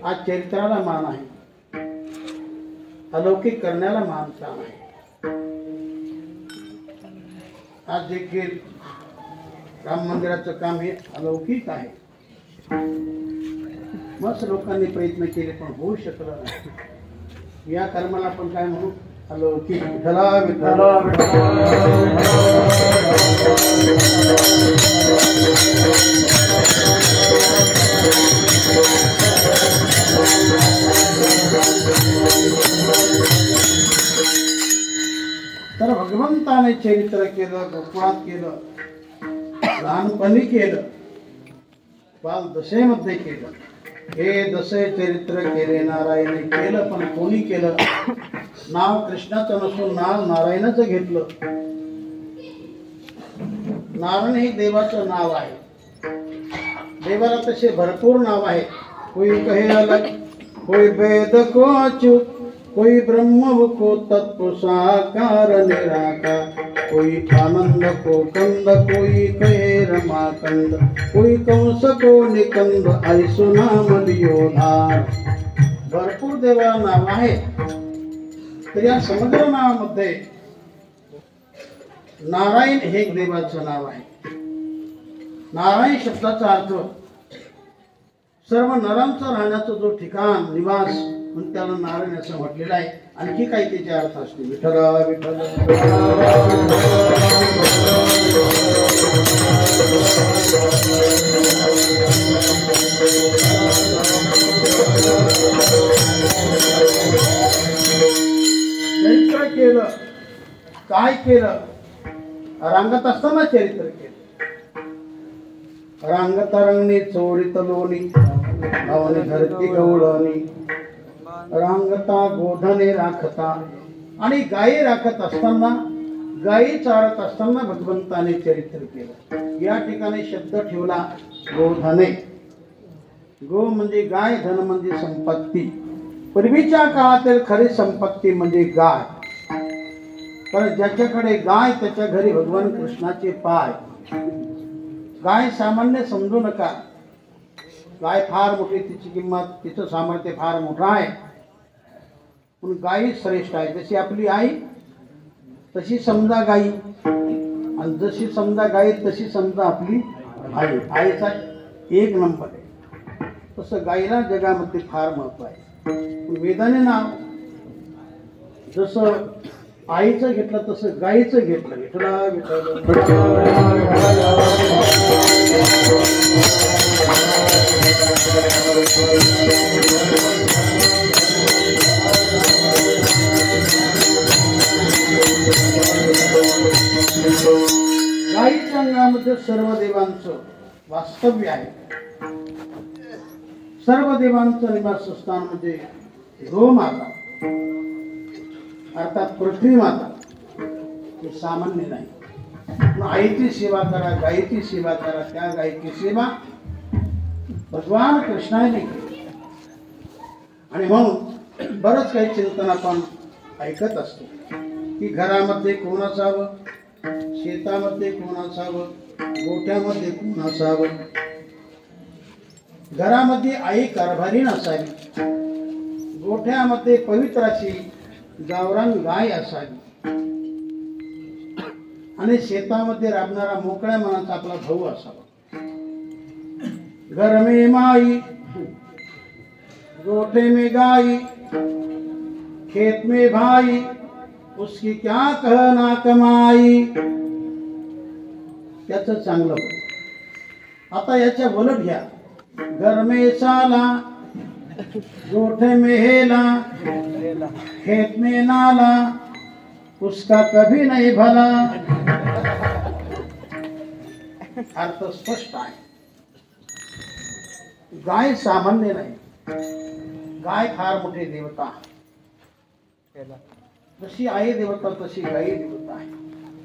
आज चरित्राला मान आहे, अलौकिक करण्याला मान काम आहे. आज देखील राम मंदिराचं काम हे अलौकिक आहे. मस्त लोकांनी प्रयत्न केले पण होऊ शकलं नाही. या कर्माला आपण काय म्हणू? अलौकिक. विठ्ठला विठ्ठला तर भगवंत ठिकाणी चरित्र केलं, गोकुळात केलं, लहानपणी केलं, बाल दशेमध्ये केलं. हे दशे चरित्र केले नारायण केलं. पण कोणी केलं? नाव कृष्णाचं नसून नाव नारायणाचं घेतलं. नारायण हे देवाचं नाव आहे. देवाला तसे भरपूर नाव आहे. कोई कहे अलग, कोई वेद को अच्युत, कोई ब्रह्म को तत्व साकार निराकार, कोई आनंद को कंद, कोई कहे रमाकंद, कोई कंस को निकंद, ऐसो नाम लियोधार. भरपूर देवाला नाव आहे. तर या समग्र नावामध्ये नारायण हे देवाचं नाव आहे. नारायण शब्दाचा अर्थ सर्व नरांचं राहण्याचं जो ठिकाण, निवास, म्हणून त्याला नारायण असं म्हटलेलं आहे. आणखी काही त्याचे अर्थ असते. विठ्ठल विठ्ठल चरित्र केलं, काय केलं? रांगत असताना चरित्र केलं. रांगत रंगणी चोरीत लोणी, भावने धरती गवळणी, रांगता गोधने राखता. आणि गायी राखत असताना, गायी चारत असताना भगवंताने चरित्र केलं. या ठिकाणी शब्द ठेवला गोधने. गो म्हणजे गाय, धन म्हणजे संपत्ती. पूर्वीच्या काळातील खरी संपत्ती म्हणजे गाय. तर ज्याच्याकडे गाय त्याच्या घरी भगवान कृष्णाचे पाय. गाय सामान्य समजू नका. गाय फार मोठी, तिची किंमत, तिचं सामर्थ्य फार मोठं आहे. पण गायी श्रेष्ठ आहे. जशी आपली आई तशी समजा गायी, आणि जशी समजा गायी तशी समजा आपली आई. आईचा एक नंबर आहे. तसं गायीला जगामध्ये फार महत्व आहे. वेदाने नाव जसं आईचं घेतलं तसं गायीचं घेतलं. विठ्ठला विठ्ठल गायीच्या अंगामध्ये सर्व देवांचं वास्तव्य आहे. सर्व देवांचं निवासस्थान म्हणजे गोमाता, अर्थात पृथ्वी माता. हे सामान्य नाही. आईची सेवा करा, गायीची सेवा करा. त्या गायीची सेवा भगवान कृष्णाने केली. आणि म्हणून बरंच काही चिंतन आपण ऐकत असतो की घरामध्ये कोण असावं, शेतामध्ये कोण असावं, गोठ्यामध्ये कोण असावं. घरामध्ये आई कारभारी नसावी, गोठ्यामध्ये पवित्र अशी गावरान गाय असावी, आणि शेतामध्ये राबणारा मोकळ्या मनाचा आपला भाऊ असावा. घर में माई, गोठे में गाई, खेत में भाई, उसकी क्या कहना कमाई. त्याचं चांगलं होतं. आता याच्या उलट घ्या. घर में साला, गोठे में हेला, खेत में नाला, उसका कभी नहीं भला. अर्थ स्पष्ट आहे. गाय सामान्य नाही. गाय फार मोठी देवता. जशी आई देवता तशी गायी देवता आहे.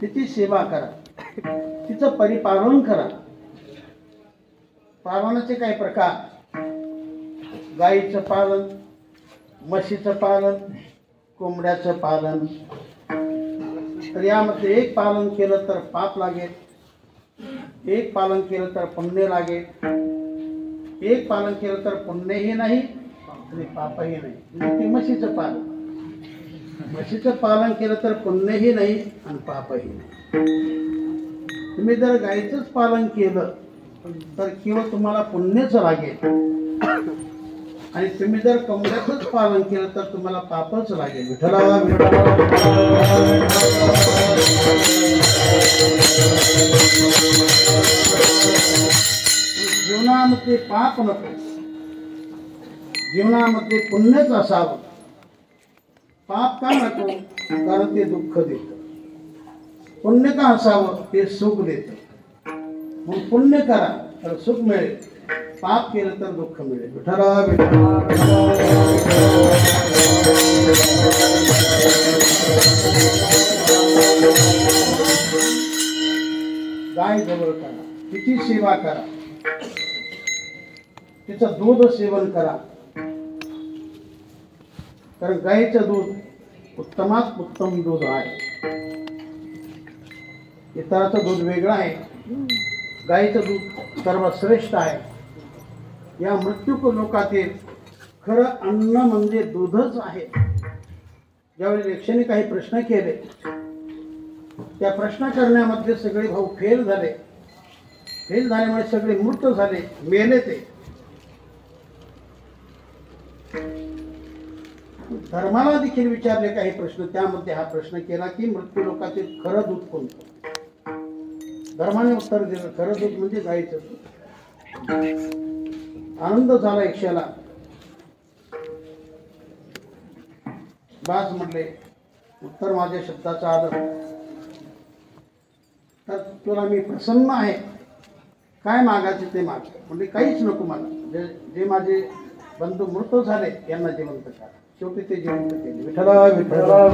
तिची सेवा करा, तिचं परिपालन करा. पालनाचे काही प्रकार: गायीचं पालन, म्हशीचं पालन, कोंबड्याचं पालन. तर यामध्ये एक पालन केलं तर पाप लागेल, एक पालन केलं तर पुण्य लागेल, एक पालन केलं तर पुण्यही नाही आणि पापही नाही. म्हणजे म्हशीचं पालन, म्हशीचं पालन केलं तर पुण्यही नाही आणि पापही नाही. तुम्ही जर गायीचंच पालन केलं तर केवळ तुम्हाला पुण्यच लागेल, आणि तुम्ही जर कोंबड्याचंच पालन केलं तर तुम्हाला पापच लागेल. विठ्ठला जीवनामध्ये पाप नको, जीवनामध्ये पुण्यच असावं. पाप का नको? कारण ते दुःख देतं. पुण्य का असावं ते सुख देतं. मग पुण्य करा तर सुख मिळेल, पाप केलं तर दुःख मिळेल. विठ्ठला विठ्ठला गाय जवळ करा, तिची सेवा करा, तिचं दूध सेवन करा. कारण गायीचं दूध उत्तमात उत्तम दूध आहे. इतराचं दूध वेगळं आहे, गायीचं दूध सर्वश्रेष्ठ आहे. या मृत्यू लोकातील खरं अन्न म्हणजे दूधच आहे. ज्यावेळी यक्षाने काही प्रश्न केले, त्या प्रश्न करण्यामध्ये सगळे भाऊ फेल झाल्यामुळे सगळे मृत झाले, मेले. ते धर्माला देखील विचारले काही प्रश्न, त्यामध्ये हा प्रश्न केला की मृत्यू लोकातील खरं दूध कोणतं. धर्माने उत्तर दिलं, खरं दूध म्हणजे गायीचं दूध. आनंद झाला यक्षाला. बास म्हटले, उत्तर माझ्या शब्दाचं आलं तर तुला मी प्रसन्न आहे. काय मागायचे ते माग. म्हणजे काहीच नको मला. जे माझे बंधू मृत झाले यांना जिवंत करा. शेवटी ते जिवंत केले. विठ्ठला विठ्ठला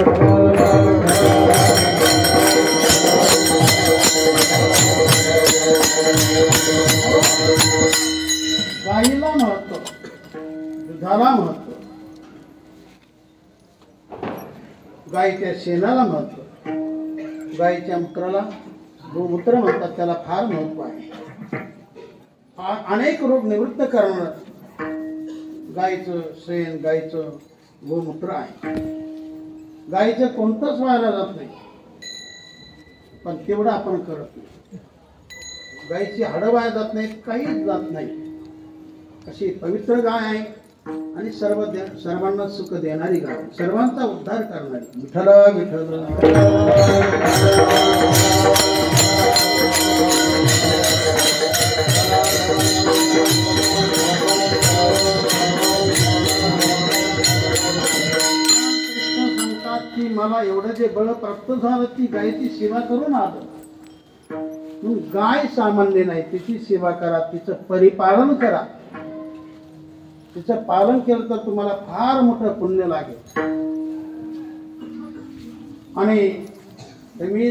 गाईला महत्व, दुधाला महत्व, गाईच्या शेणाला महत्व, गाईच्या मूत्राला गोमूत्र म्हणतात, त्याला फार महत्व आहे. अनेक रोग निवृत्त करणार गाईचं शेण, गाईचं गोमूत्र आहे. गाईचं कोणतंच व्हायला जात नाही, पण तेवढं आपण करत नाही. गाईची हाडं वाया जात नाहीत, काहीच जात नाही. अशी पवित्र गाय आहे आणि सर्वांना सुख देणारी गाय, सर्वांचा उद्धार करणारी. विठ्ठला विठ्ठला की मला एवढं जे बळ प्राप्त झालं ती गायची सेवा करून आलं. म्हणून गाय सामान्य नाही, तिची सेवा करा, तिचं परिपालन करा. तिचं पालन केलं तर तुम्हाला फार मोठं पुण्य लागेल. आणि तुम्ही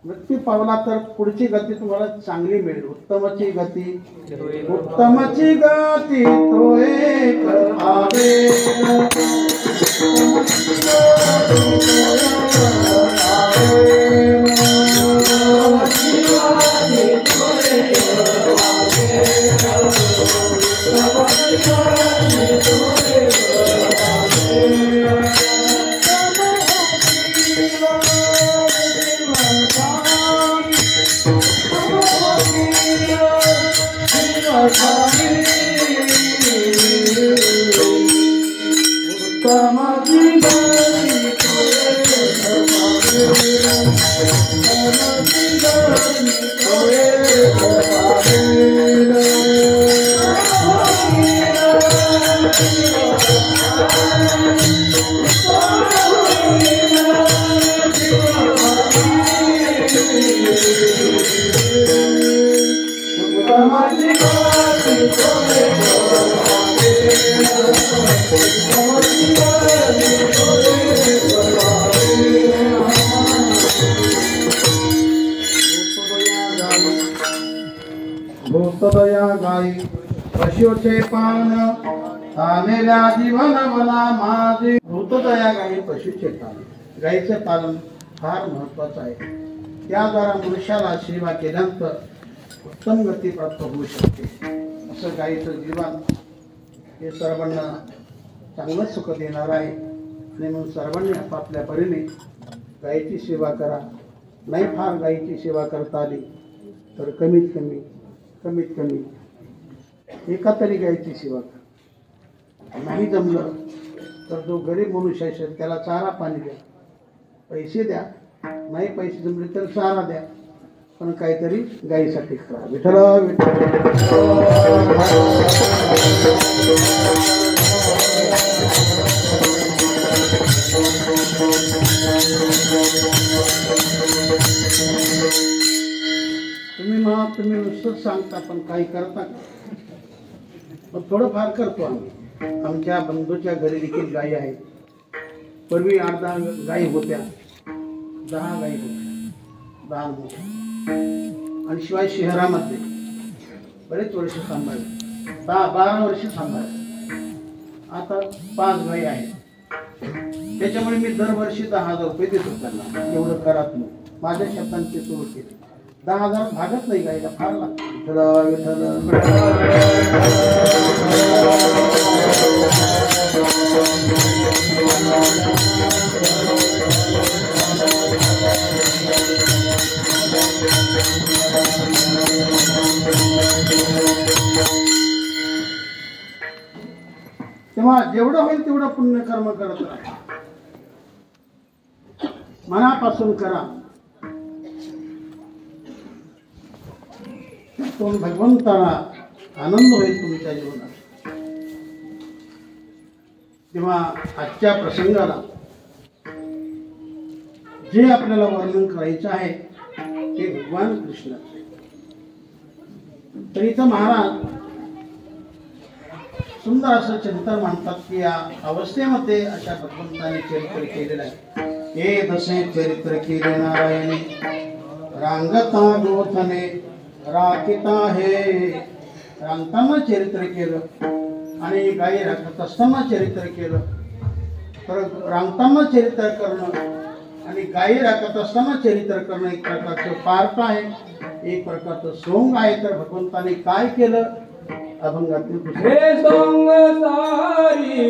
मृत्यू पावला तर पुढची गती तुम्हाला चांगली मिळेल. उत्तमची गती, उत्तमची गती तो एक आवे. भूतदया गाई पशुचे पालन आलेल्या जीवन मला माझे. भूतदया गाई पशुचे पालन, गाईचे पालन फार महत्वाचं आहे. त्याद्वारा मनुष्याला सेवा केल्यानंतर उत्तम गती प्राप्त होऊ शकते. असं गाईचं जीवन हे सर्वांना चांगलं सुख देणार आहे. आणि म्हणून सर्वांनी आपापल्या परीने गाईची सेवा करा. नाही फार गाईची सेवा करता आली तर कमीत कमी एका तरी गायची सेवा करा. नाही जमलं तर जो गरीब मनुष्य असेल त्याला चारा पाणी द्या, पैसे द्या. नाही पैसे जमले तर चारा द्या, पण काहीतरी गायीसाठी करा. विठ्ठला विठ्ठला तुम्ही नुसतंच सांगता पण काही करता का? पण थोडंफार करतो आम्ही. आमच्या बंधूच्या घरी देखील गायी आहेत. पूर्वी 8-10 गायी होत्या, 10 गायी होत्या, 10 मोठ्या. आणि शिवाय शहरामध्ये बरेच वर्ष सांभाळले, 10-12 वर्ष सांभाळले. आता 5 गायी आहेत. त्याच्यामुळे मी दरवर्षी 10,000 रुपये देतो त्यांना. एवढं करा तुम्ही. माझ्या शब्दांची सुरू केली. 10,000 भागत नाही गायला, फार लागतं. तेव्हा जेवढं होईल तेवढं पुण्यकर्म करत राहा. मनापासून करा. तो भगवंताला आनंद होईल तुमच्या जीवनात. तेव्हा आजच्या प्रसंगाला जे आपल्याला वर्णन करायचं आहे ते भगवान कृष्णाचे. तर इथं महाराज सुंदर असं चिंतन म्हणतात की या अवस्थेमध्ये अशा भगवंताने चरित्र केलेलं आहे. हे दसे चरित्र केले नारायणी, रांगता गोथने राखिता हे. रांगताना चरित्र केलं आणि गायी राखत असताना चरित्र केलं. तर रांगताना चरित्र करणं आणि गायी राखत असताना चरित्र करणं एक प्रकारचं पार्ट आहे, एक प्रकारचं सोंग आहे. तर भगवंताने काय केलं? अभंगातील हे सोंग सारी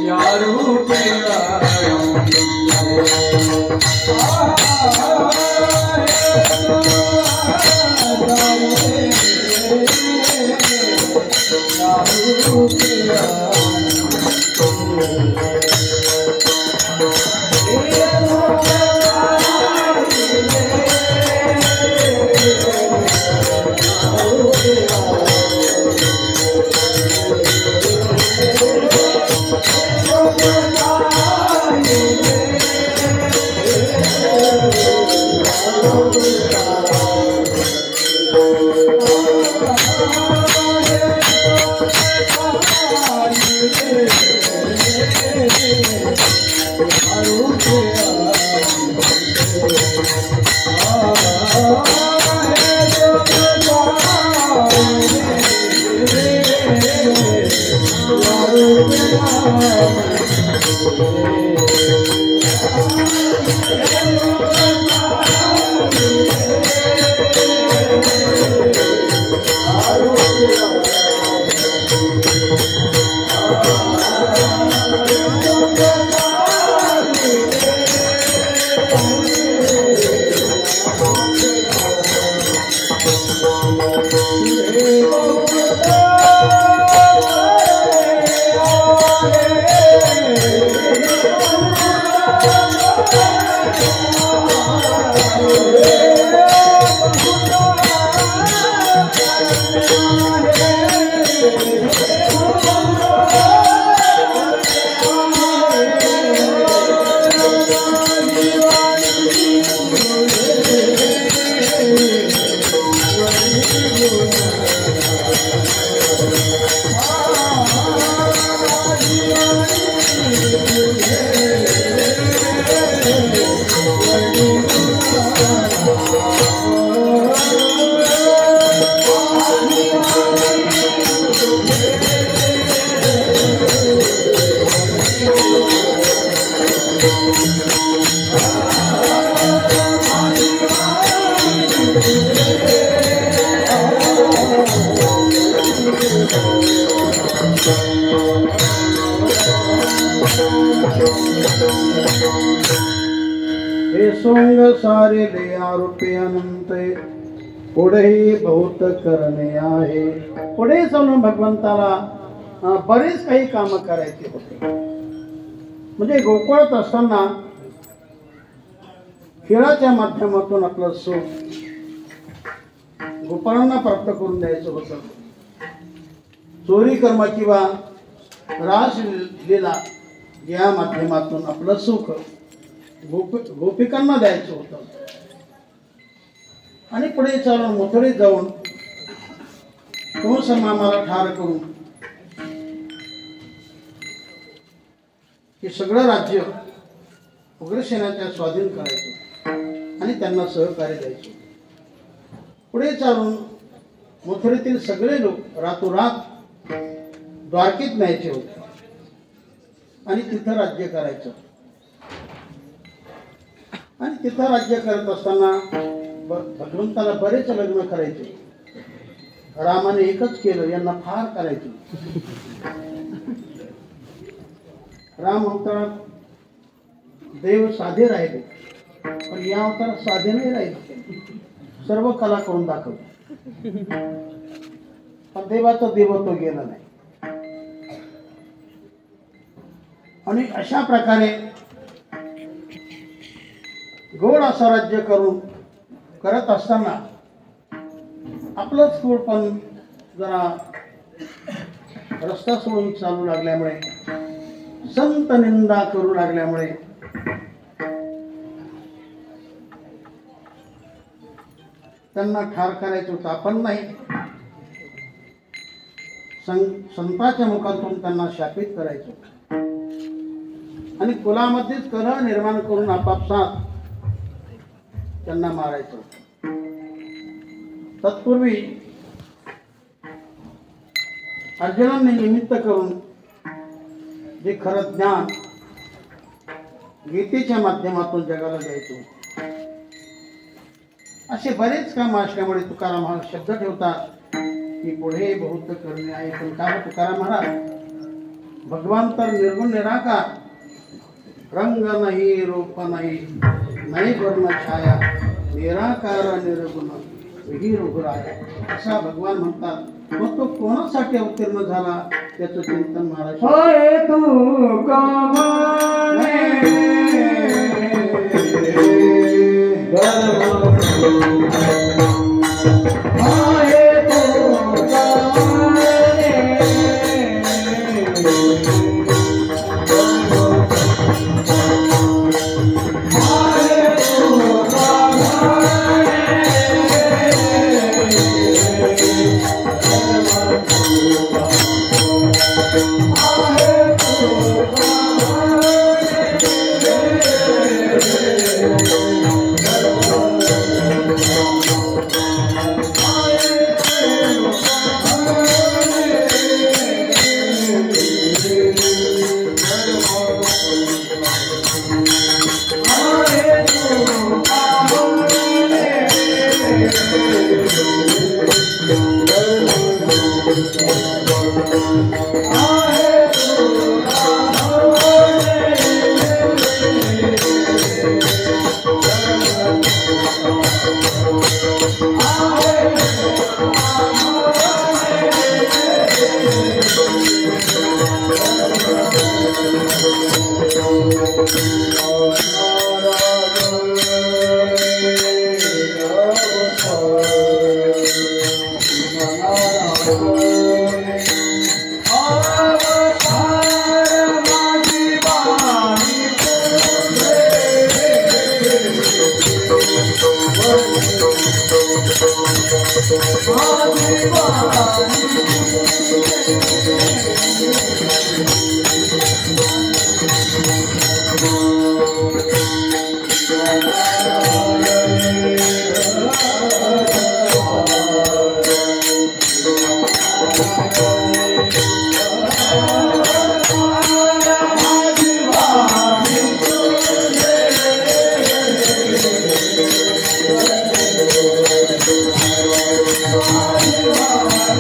या रूपे हे सोंग सारे ले आरोपे अनंत, पुढेही बहुत करणे आहे. पुढे जाऊन भगवंताला बरेच काही काम करायचे होते. म्हणजे गोकुळात असताना खेळाच्या माध्यमातून आपलं सुख गोपाळांना प्राप्त करून द्यायचं होतं. चोरी कर्म किंवा रास लीला या माध्यमातून आपलं सुख गोपिकांना द्यायचं होतं. आणि पुढे चालून मथुरेत जाऊन कंस मामाला ठार करून हे सगळं राज्य उग्रसेनाच्या स्वाधीन करायचं आणि त्यांना सहकार्य द्यायचे. पुढे चालून मथुरेतील सगळे लोक रातोरात द्वारकेत न्यायचे होते आणि तिथं राज्य करायचं. आणि तिथं राज्य करत असताना भगवंताला बरेच लग्न करायचे. रामाने एकच केलं, यांना फार करायचे. राम अवतारात देव साधे राहिले, पण या अवतारात साधे नाही राहिले, सर्व कला करून दाखवले. पण देवाचं देवत्व गेलं नाही. आणि अशा प्रकारे गोड असं राज्य करत असताना आपलं स्थूळ पण जरा रस्ता सोडून चालू लागल्यामुळे, संत निंदा करू लागल्यामुळे त्यांना ठार करायचं होतं. आपण नाही, संतांच्या मुखातून त्यांना शापित करायचं आणि कुलामध्येच कलह निर्माण करून आपापसात त्यांना मारायचं. तत्पूर्वी अर्जुनाने निमित्त करून जे खरं ज्ञान गीतेच्या माध्यमातून जगाला द्यायचं. असे बरेच काम असल्यामुळे तुकाराम हा शब्द ठेवतात की पुढे बहुत करणे आहे. पण काय तुकाराम महाराज, भगवान तर निर्गुण निराकार, रंग नाही रूप नाही, नाही वर्ण छाया, निराकार निर्गुण विहीर उघडाया, असा भगवान म्हणतात. मग तो कोणासाठी अवतीर्ण झाला त्याचं चिंतन महाराज. होय तू कामाने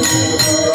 Hare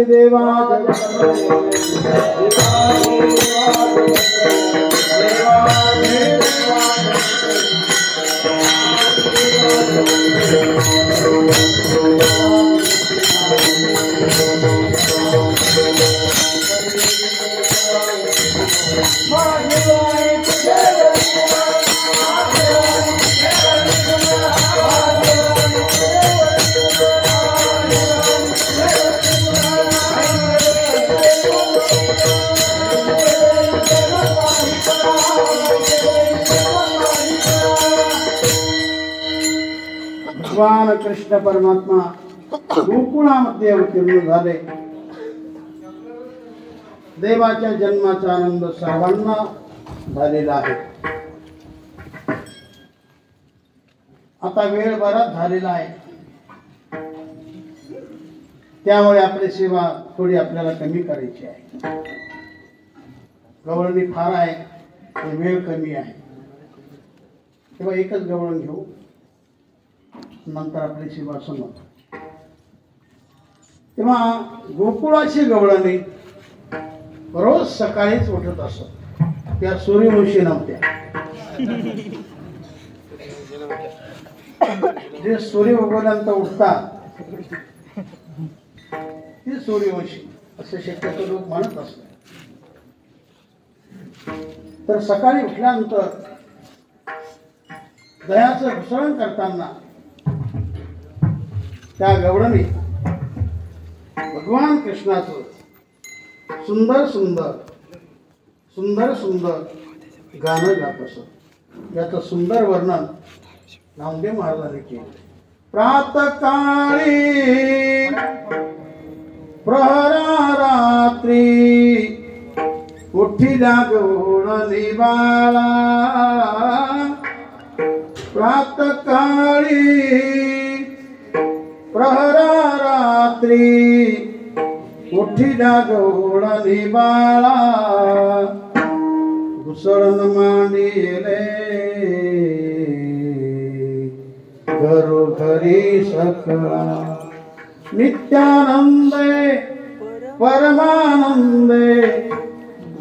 देवा भगवान कृष्ण परमात्मा गोकुळामध्ये अवतीर्ण झाले. देवाच्या जन्माचा आनंद सर्वांना झालेला आहे. आता वेळ बराच झालेला आहे, त्यामुळे आपली सेवा थोडी आपल्याला कमी करायची आहे. गवळणी फार आहे आणि वेळ कमी आहे, तेव्हा एकच गवळण घेऊ, नंतर आपली सेवा समोर. तेव्हा गोकुळाची गवळणी रोज सकाळीच उठत असत. त्या सूर्यवंशी नव्हत्या. जे सूर्य उगवल्यानंतर उठतात ते सूर्यवंशी असे शक्यतो लोक म्हणत असतात. तर सकाळी उठल्यानंतर दह्याचं घुसळण करताना त्या गवळणी भगवान कृष्णाचं सुंदर सुंदर सुंदर सुंदर गाणं गात असत. याचं सुंदर वर्णन नामदेव महाराजांनी केलं. प्रातःकाळी प्रहरारात्री उठिल्या गवळणी बाळा. प्रातःकाळी प्रहरारात्री उठिल्या गवळणी बाळा. घुसळण मांडिले घरोघरी सकळा. नित्यानंदे परमानंदे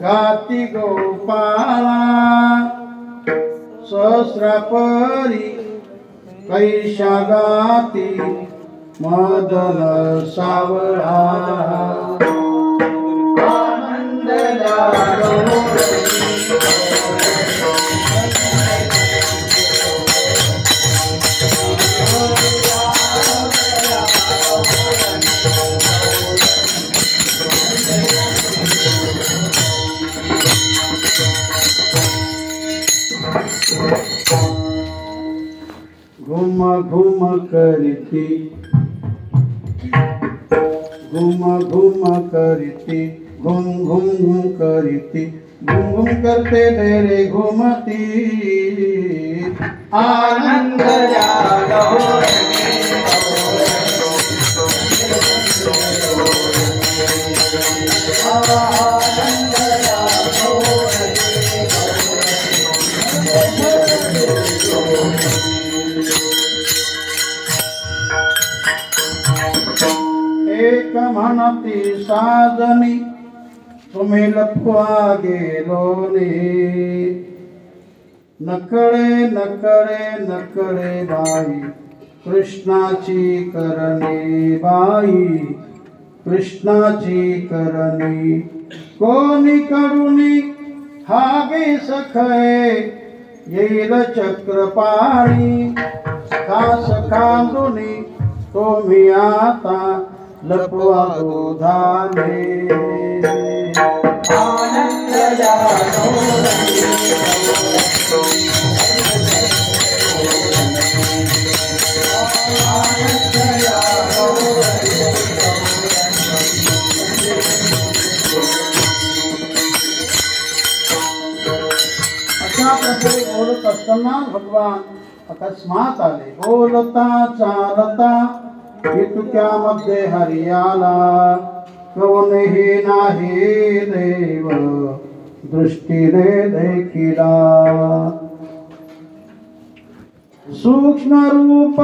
गाती गोपाळा. सहस्रापरी कैशा गाती मदन सावळा. आनंद घुम घुम करती घुम घुम करती घुम घुम घुम करती. घुम घुम करते तेरे घुमती. आनंद आनंद म्हणती साजनी तुम्ही लपवा गेलोनी नकळे नकळे नकळे बाई कृष्णाची करणी बाई कृष्णाची करणी कोणी कडुनी हागे सखळे येईल चक्रपाणी खास खांदुनी तुम्ही आता लपवा गोधाने आनंद जाणो अशा प्रकारे बोलत असताना भगवान अकस्मात आले बोलता चालता इतक्यामध्ये हरियाला कोणीही नाही देव दृष्टीने देखिला सूक्ष्म रूप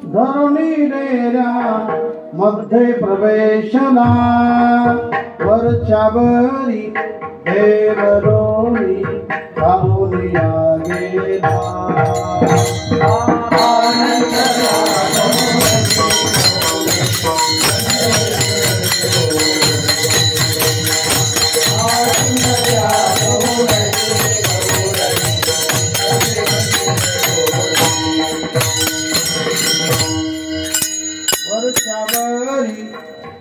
धरणीलेल्या मध्ये प्रवेशला वरच्यावरी देवलोनी काहुनिया गेला वरच्यावरी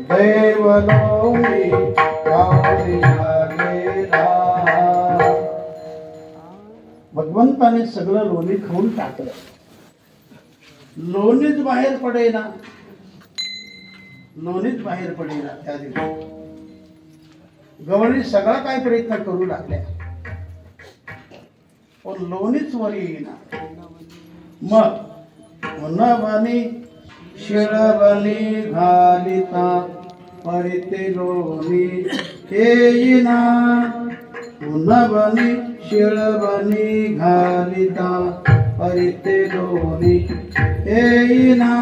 देवलोनी काहुनिया गेला भगवंताने सगळं लोणी खाऊन टाकलं लोणीच बाहेर पडेना लोणीच बाहेर पडेना त्या दिवशी गवळी सगळा काय प्रयत्न करू लागल्या पण लोणीच वर येईना मग नवनी शिळवणी घालिता परिते लोणी येईना नवनी शिळवणी घालिता परिते लोणी येईना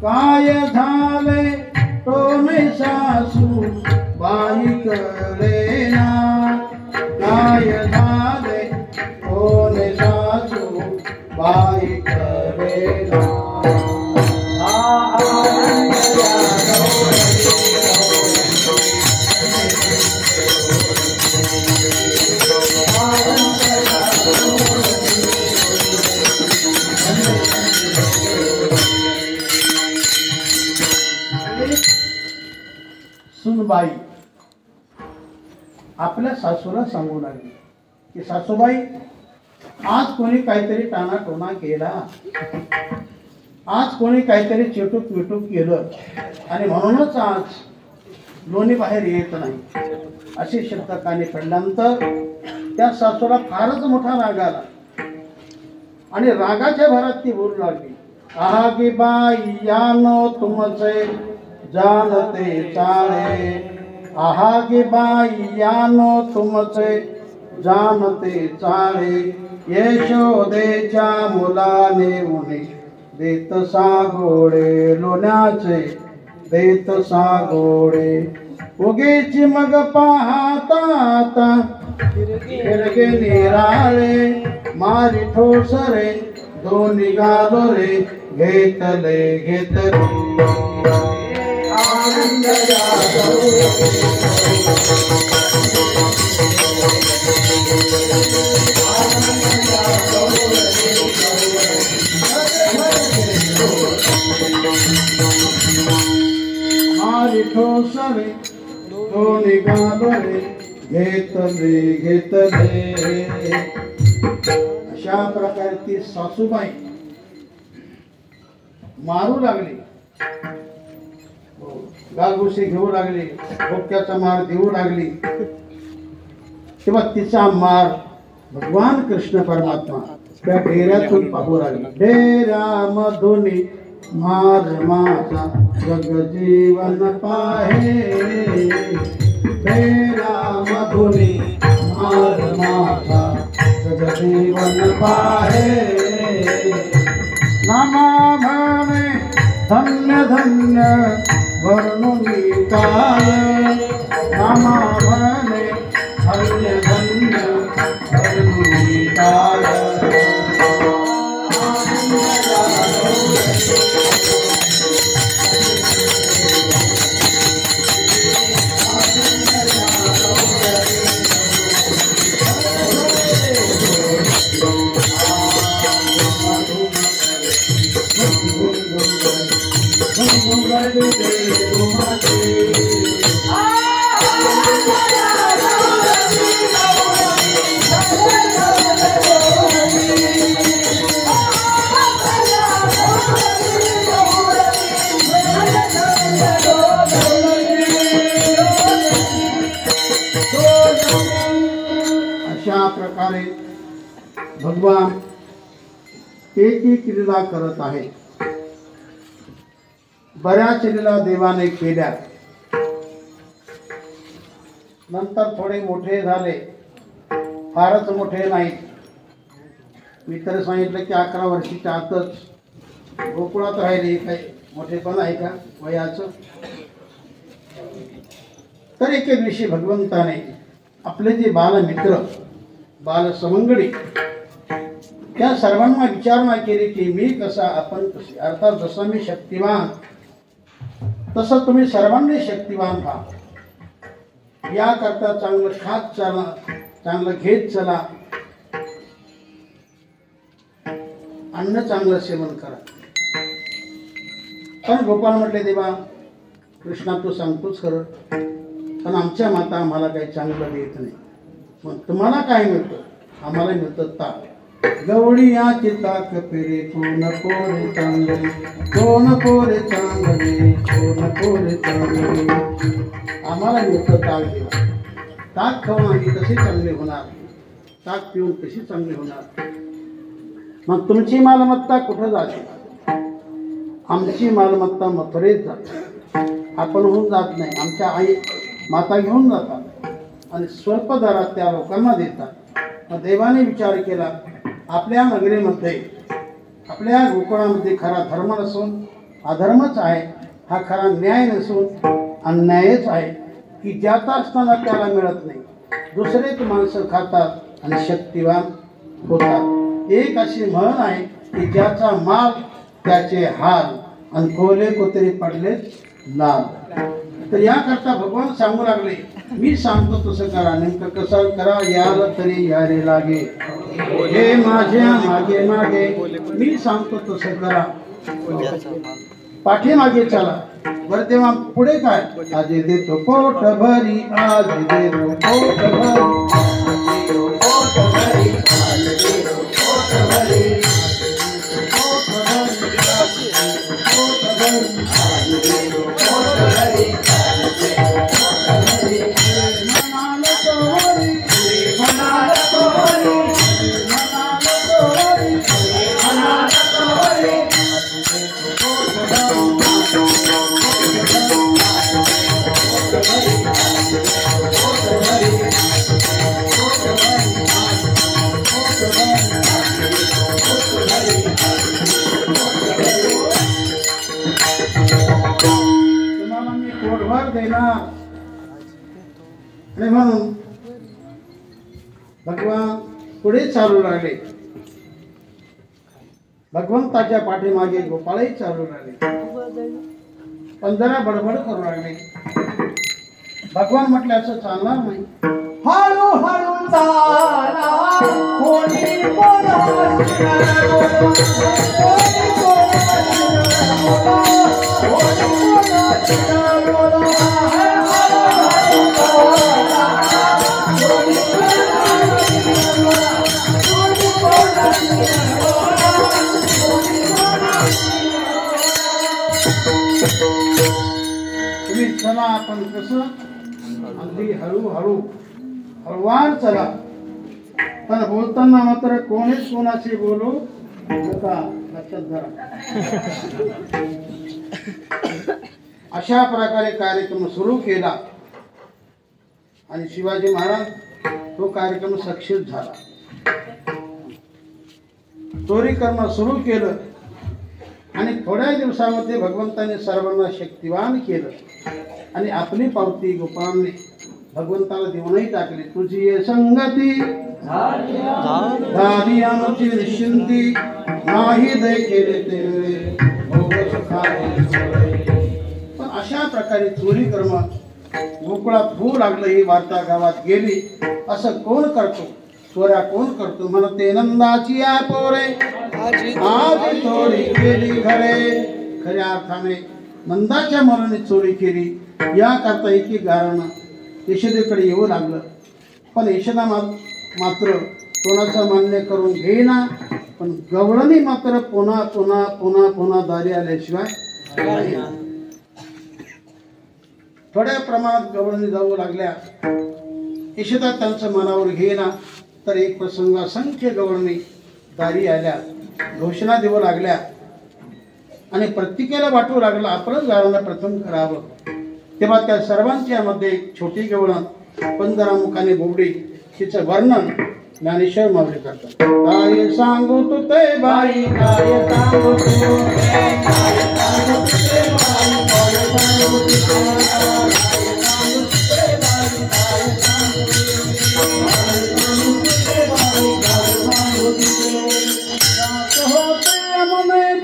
काय झाले टोने सासू बाई कळेना काय झाले टोने सासू बाई कळेना सुनबाई आपल्या सासूला सांगू लागली की सासूबाई आज कोणी काहीतरी टाणाटोणा केला आज कोणी काहीतरी चिटूक विटूक केलं आणि म्हणूनच आज लोणी बाहेर येत नाही असे शब्द कानी पडल्यानंतर त्या सासूला फारच मोठा राग आला आणि रागाच्या भरात ती बोलू लागली आहा की बाई यानो तुमचे जानते चाळे आहा की बाई यानो तुमचे जानते चाळे यशोदेच्या मुलाने उणे देत सागोडे लोण्याचे देत सागोडे उगीची मग पाहता आता हिरगे निराळे मारी ठोसरे दोन्ही गालो रे घेतले घेतले आनंद मारी ठोसरे दोन्ही गालो रे घेतले घेतले अशा प्रकारे ती सासूबाई मारू लागली गालगुशी घेऊ लागली डोक्याचा मार देऊ लागली तेव्हा तिचा मार भगवान कृष्ण परमात्मा त्या डेऱ्यातून पाहू लागला डेऱ्यामधून मार माझा जगजीवन पाहे डेऱ्यामधून मार माझा जगजीवन पाहे नामा भावे धन्य धन्य वर्णून काय नामा भले धन्य धन्य वर्णून काय अशा प्रकारे भगवान एक एक लीला करत आहे. बऱ्याच लीला देवाने केल्या. नंतर थोडे मोठे झाले, फारच मोठे नाहीत. मी तर सांगितलं की 11 वर्षाच्या आतच गोकुळात राहिले. काही मोठेपण आहे का वयाचं? तर एके दिवशी भगवंताने आपले जे बालमित्र बालसवंगडी त्या सर्वांना विचारणा केली की मी कसा, आपण कसे. अर्थात जसं मी शक्तिवान तसं तुम्ही सर्वांनी शक्तिवान व्हा. याकरता चांगलं खात चला, चांगलं घेत चला, अन्न चांगलं सेवन करा. पण गोपाळ म्हटले देवा कृष्णा तू सांगतोच खरं, पण आमच्या माता आम्हाला काही चांगलं देत नाही. मग तुम्हाला काय मिळतं? आम्हाला मिळतं ताक. गवळी या चिताक पेरे कोण कोरे चांगले, कोण कोरे चांगले, कोण कोरे चांगले. आम्हाला मिळतं ताक देवा. ताक खाऊन आम्ही कसे चांगले होणार? ताक पिऊन कशी चांगले होणार? मग तुमची मालमत्ता कुठं जाते? आमची मालमत्ता मथुरेत जाते. आपण होऊन जात नाही. आमच्या आई माता घेऊन जातात आणि स्वल्प दरात त्या लोकांना देतात. मग देवाने विचार केला आपल्या नगरीमध्ये, आपल्या गोकुळामध्ये खरा धर्म नसून अधर्मच आहे. हा खरा न्याय नसून अन्यायच आहे की ज्याचा असताना त्याला मिळत नाही. दुसरेच माणसं खातात आणि शक्तिवान होतात. एक अशी म्हण आहे की ज्याचा माल त्याचे हाल आणि कोले कोतरी पडलेच लाल. तर याकरता भगवान सांगू लागले मी सांगतो तसं करा. नेमकं कसं करा? याल तरी यारे लागे, हे माझ्या मागे मागे मी सांगतो तसं करा. पाठीमागे चला. बरं तेव्हा पुढे काय? आज देतो पोट भरी, आज देतो पोट भरी, पोट भरी, आज देतो पोट भरी, पोट भरी, पोट भरी, आज देतो पोट भरी, आज देतो पोट भरी. मनाला तोरी, मनाला तोरी, मनाला तोरी, मनाला तोरी, पोट तुम्हाला मी पोटभर देणार. आणि म्हणून भगवान पुढे चालू लागले. भगवंताच्या पाठीमागे गोपाळही चालू लागले. पण जरा बडबड करू लागले. भगवान म्हटले असं चालणार नाही. हळू हळू चाला, कोणी कोणाशी न बोलो, कोणी कोणाशी न बोलो, कोणी कोणाशी न बोलो. हळू चाला, कोणी कोणाशी न बोलो, कोणी कोणाशी न बोलो, कोणी कोणाशी न बोलो. तुम्ही चला. आपण कसं अगदी हळूहळू हळूवार चला. पण बोलताना मात्र कोणीच कोणाशी बोलू नका. लक्षात धरा. अशा प्रकारे कार्यक्रम सुरू केला आणि शिवाजी महाराज तो कार्यक्रम सक्सेस झाला. चोरी करणं सुरू केलं. आणि थोड्या दिवसामध्ये भगवंताने सर्वांना शक्तिवान केलं आणि आपली पावती गोपाळांनी भगवंताला देऊनही टाकली. तुझी ये संगती झाली आमची निश्चिंती, नाही दय केले ते भोग सुखाने. पण अशा प्रकारे चोरी कर्म गोकुळात होऊ लागलं. ही वार्ता गावात गेली. असं कोण करतो, चोऱ्या कोण करतो? म्हणते नंदाची या पोरे आज चोरी केली घरे. खऱ्या अर्थाने नंदाच्या मनाने चोरी केली. याकरता एकी कारण यशोदेकडे येऊ लागलं. पण यशोदा मात्र कोणाचं मान्य करून घेईना. पण गवळणी मात्र पुन्हा पुन्हा पुन्हा पुन्हा दारी आल्याशिवाय नाही. थोड्या प्रमाणात गवळणी जाऊ लागल्या. यशोदा त्यांचं मनावर घेईना. तर एक प्रसंग असंख्य गवळणी दारी आल्या, घोषणा देऊ लागल्या आणि प्रत्येकाला वाटू लागलं आपलंच घराला प्रथम करावं. तेव्हा त्या सर्वांच्या मध्ये एक छोटी गवळण 15 मुखाने बोबडी, तिचं वर्णन ज्ञानेश्वर माऊली करतात. काय सांगू तू ते बाई, काय सांगू तू, काय सांगू तू ते बाई, काय सांगू तू ते बाई,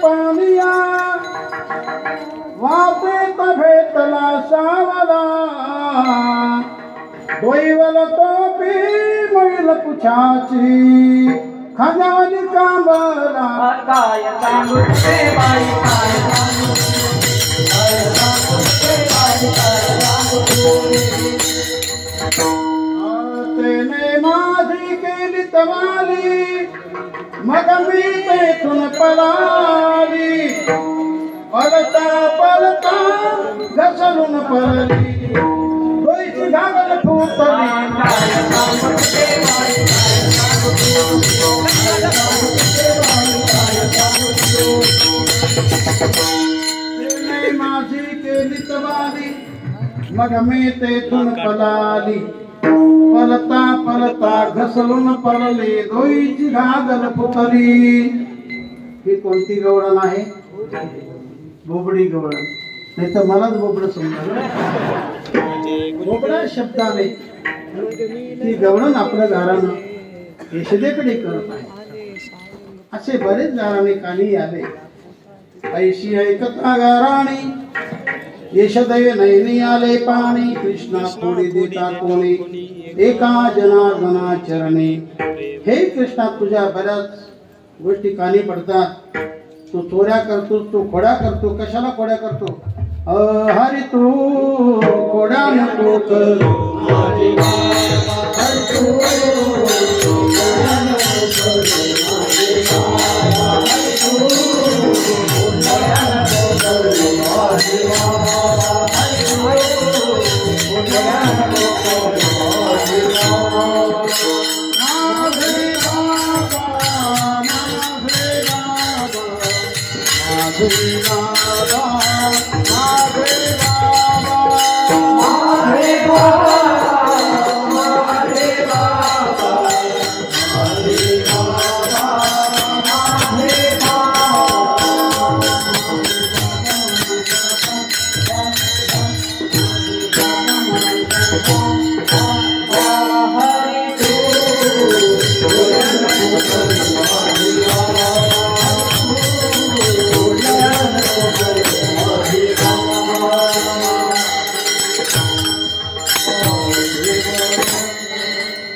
पानिया वापेत भेटला सावला, डोईवल टोपी मैल पुछाची, खजानी कांबला. काय सांगू ते बाई, काय सांगू ते बाई, काय सांगू तेने माझी केली तवाली, मग मी तेथून पळाली. पळता पळता घसरून पळली, डोईची घागल फुटली. तेने माझी केली तवाली, मग मी तेथून पळाली. पलता पलता घसरून पडले, डोईची घागल फुटली. ही कोणती गवळण आहे? बोबडी गवळण. नाही तर मलाच बोबड समजा. बोबडा शब्दाने ती गवळण आपल्या घरानं यशोदेकडे करत आहे. असे बरेच घराणे कानी आले. ऐशी ऐकता गाराणी, यशोदय नयनी आले पाणी. कृष्णा थोडी देता कोणी, एका जनार्दना चरणी. हे कृष्णा, तुझ्या बऱ्याच गोष्टी कानी पडतात. तू चोऱ्या करतोस, तू खोड्या करतो. कशाला खोड्या करतो? हरी तू खोड्या नको कर.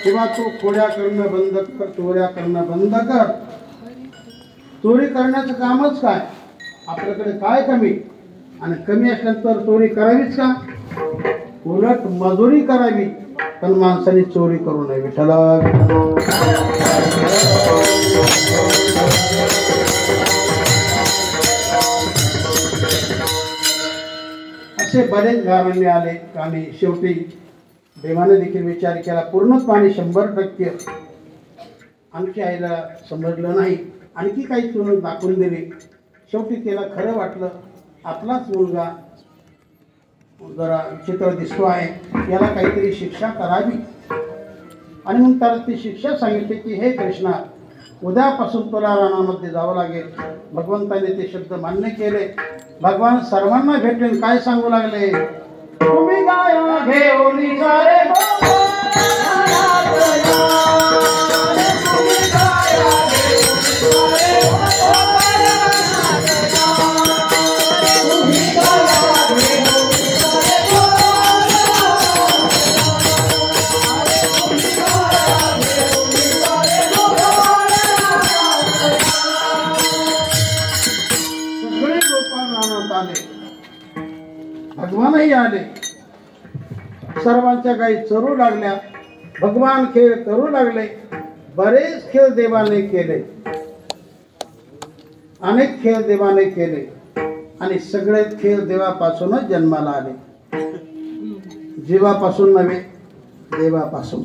तेव्हा तू खोड्या करणं बंद कर, चोऱ्या करणं बंद कर. चोरी करण्याचं कामच काय? आपल्याकडे काय कमी? आणि कमी असल्यानंतर चोरी करावीच का? उलट मजुरी करावी. पण माणसाने चोरी करू नये. विठ्ठला असे बरेच घराणे आले. आणि शेवटी देवाने देखील विचार केला. पूर्णपणे 100% आणखी आईला समजलं नाही. आणखी काही चुरून दाखवून दिली. शेवटी तिला खरं वाटलं आपलाच मुलगा जरा विचित्र दिसतो आहे, याला काहीतरी शिक्षा करावी. आणि मग त्याला ती शिक्षा सांगितली की हे कृष्णा, उद्यापासून तुला रानामध्ये जावं लागेल. भगवंताने ते शब्द मान्य केले. भगवान सर्वांना भेटले. काय सांगू लागले? तुम्ही गाया घेऊन सारे भगवानही आले. सर्वांच्या गायी चरू लागल्या. भगवान खेळ करू लागले. बरेच खेळ देवाने केले. अनेक खेळ देवाने केले आणि सगळे खेळ देवापासूनच जन्माला आले. जीवापासून नव्हे, देवापासून.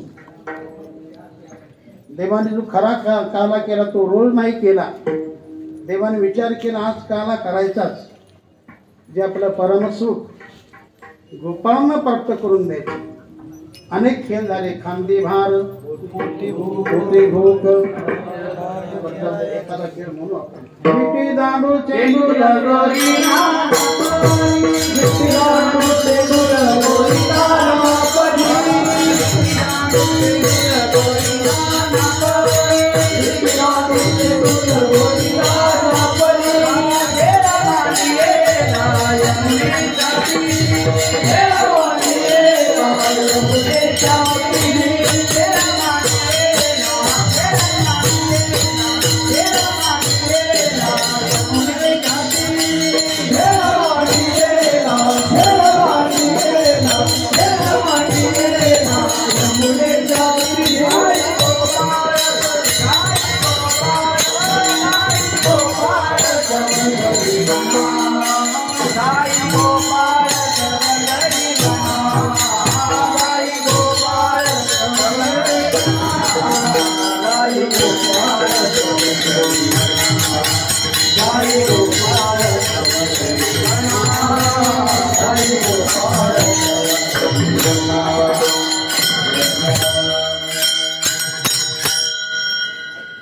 देवाने जो खरा काला केला तो रोज नाही केला. देवाने विचार केला आज काला करायचाच, जे आपलं परमसुख गोपाळांना प्राप्त करून द्यायचे. अनेक खेळ झाले. खांदी भार, होते भूक, एखादा खेळ म्हणू आपण. विटी दांडू चेंडू लगोरी, विटी दांडू चेंडू लगोरी,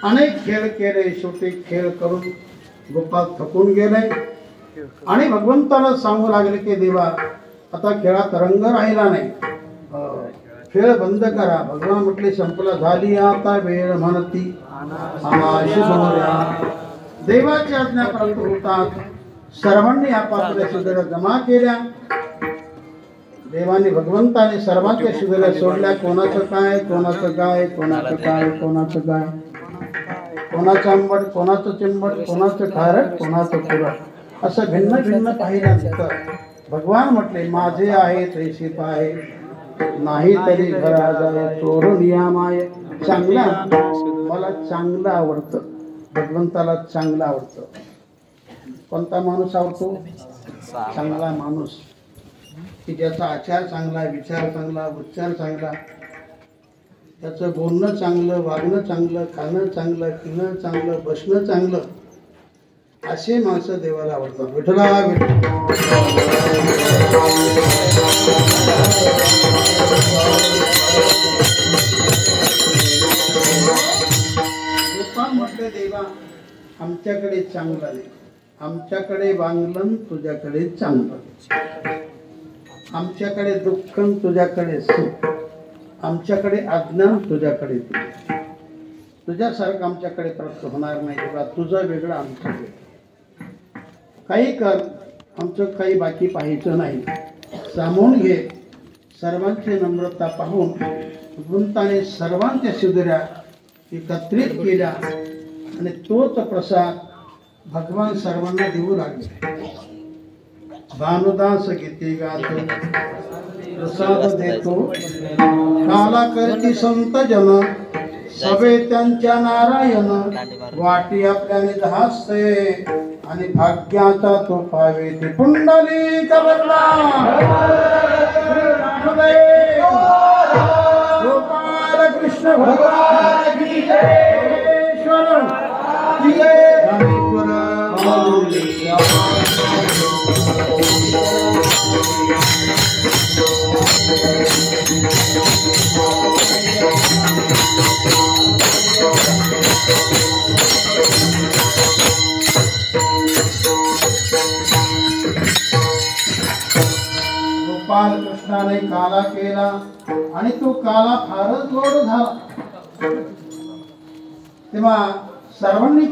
अनेक खेळ केले. शेवटी खेळ करून गोपाळ थकून गेले आणि भगवंताला सांगू लागले की देवा आता खेळात रंग राहिला नाही, खेळ बंद करा. भगवान म्हटले संपला, झाली आता वेळ म्हणती आमाशी समोर. देवाची आज्ञा प्राप्त होतात. सर्वांनी आपापल्या शिदोऱ्या जमा केल्या. देवाने भगवंताने सर्वांच्या शिदोऱ्या सोडल्या. कोणाचं काय, कोणाचं काय, कोणाचं काय, कोणाचं काय, कोणाचं आंबट, कोणाचं चिंबट, कोणाचं खारट, कोणाचं पुरट, असं भिन्न भिन्न पाहिल्यानंतर भगवान म्हटले माझे आहे तैसे पाहे, नाही तरी घरा जाय चोरून या माय. चांगला, मला चांगलं आवडतं. भगवंताला चांगलं आवडतं. कोणता माणूस आवडतो? चांगला माणूस, की ज्याचा आचार चांगला, विचार चांगला, उच्चार चांगला, त्याचं बोलणं चांगलं, वागणं चांगलं, खाणं चांगलं, पिणं चांगलं, बसणं चांगलं, असे माणसं देवाला आवडतात. विठ्ठला गोपाळ म्हटले देवा आमच्याकडे चांगलं नाही, आमच्याकडे वांगलन तुझ्याकडे चांगलं, आमच्याकडे दुःख तुझ्याकडे सुख, आमच्याकडे अज्ञान तुझ्याकडे तुझ, तुझ्यासारखं आमच्याकडे प्राप्त होणार नाही. तेव्हा तुझं वेगळं आमचं वेगळं. काही कर, आमचं काही बाकी पाहायचं नाही. सामावून घे. सर्वांची नम्रता पाहून भगवंताने सर्वांच्या शिदोऱ्या एकत्रित केल्या आणि तोच प्रसाद भगवान सर्वांना देऊ लागले. भानुदास गीते गातो प्रसाद देतो, काला करती संत जन, सभे त्यांच्या नारायण, वाटी आपल्याने हासते आणि भाग्याचा तो पावे ते पुंडली कबरला. गोपाल कृष्ण भगवान की जय. गोपाल कृष्णाने काला केला आणि तो काला फारच गोड झाला. तेव्हा सर्वांनी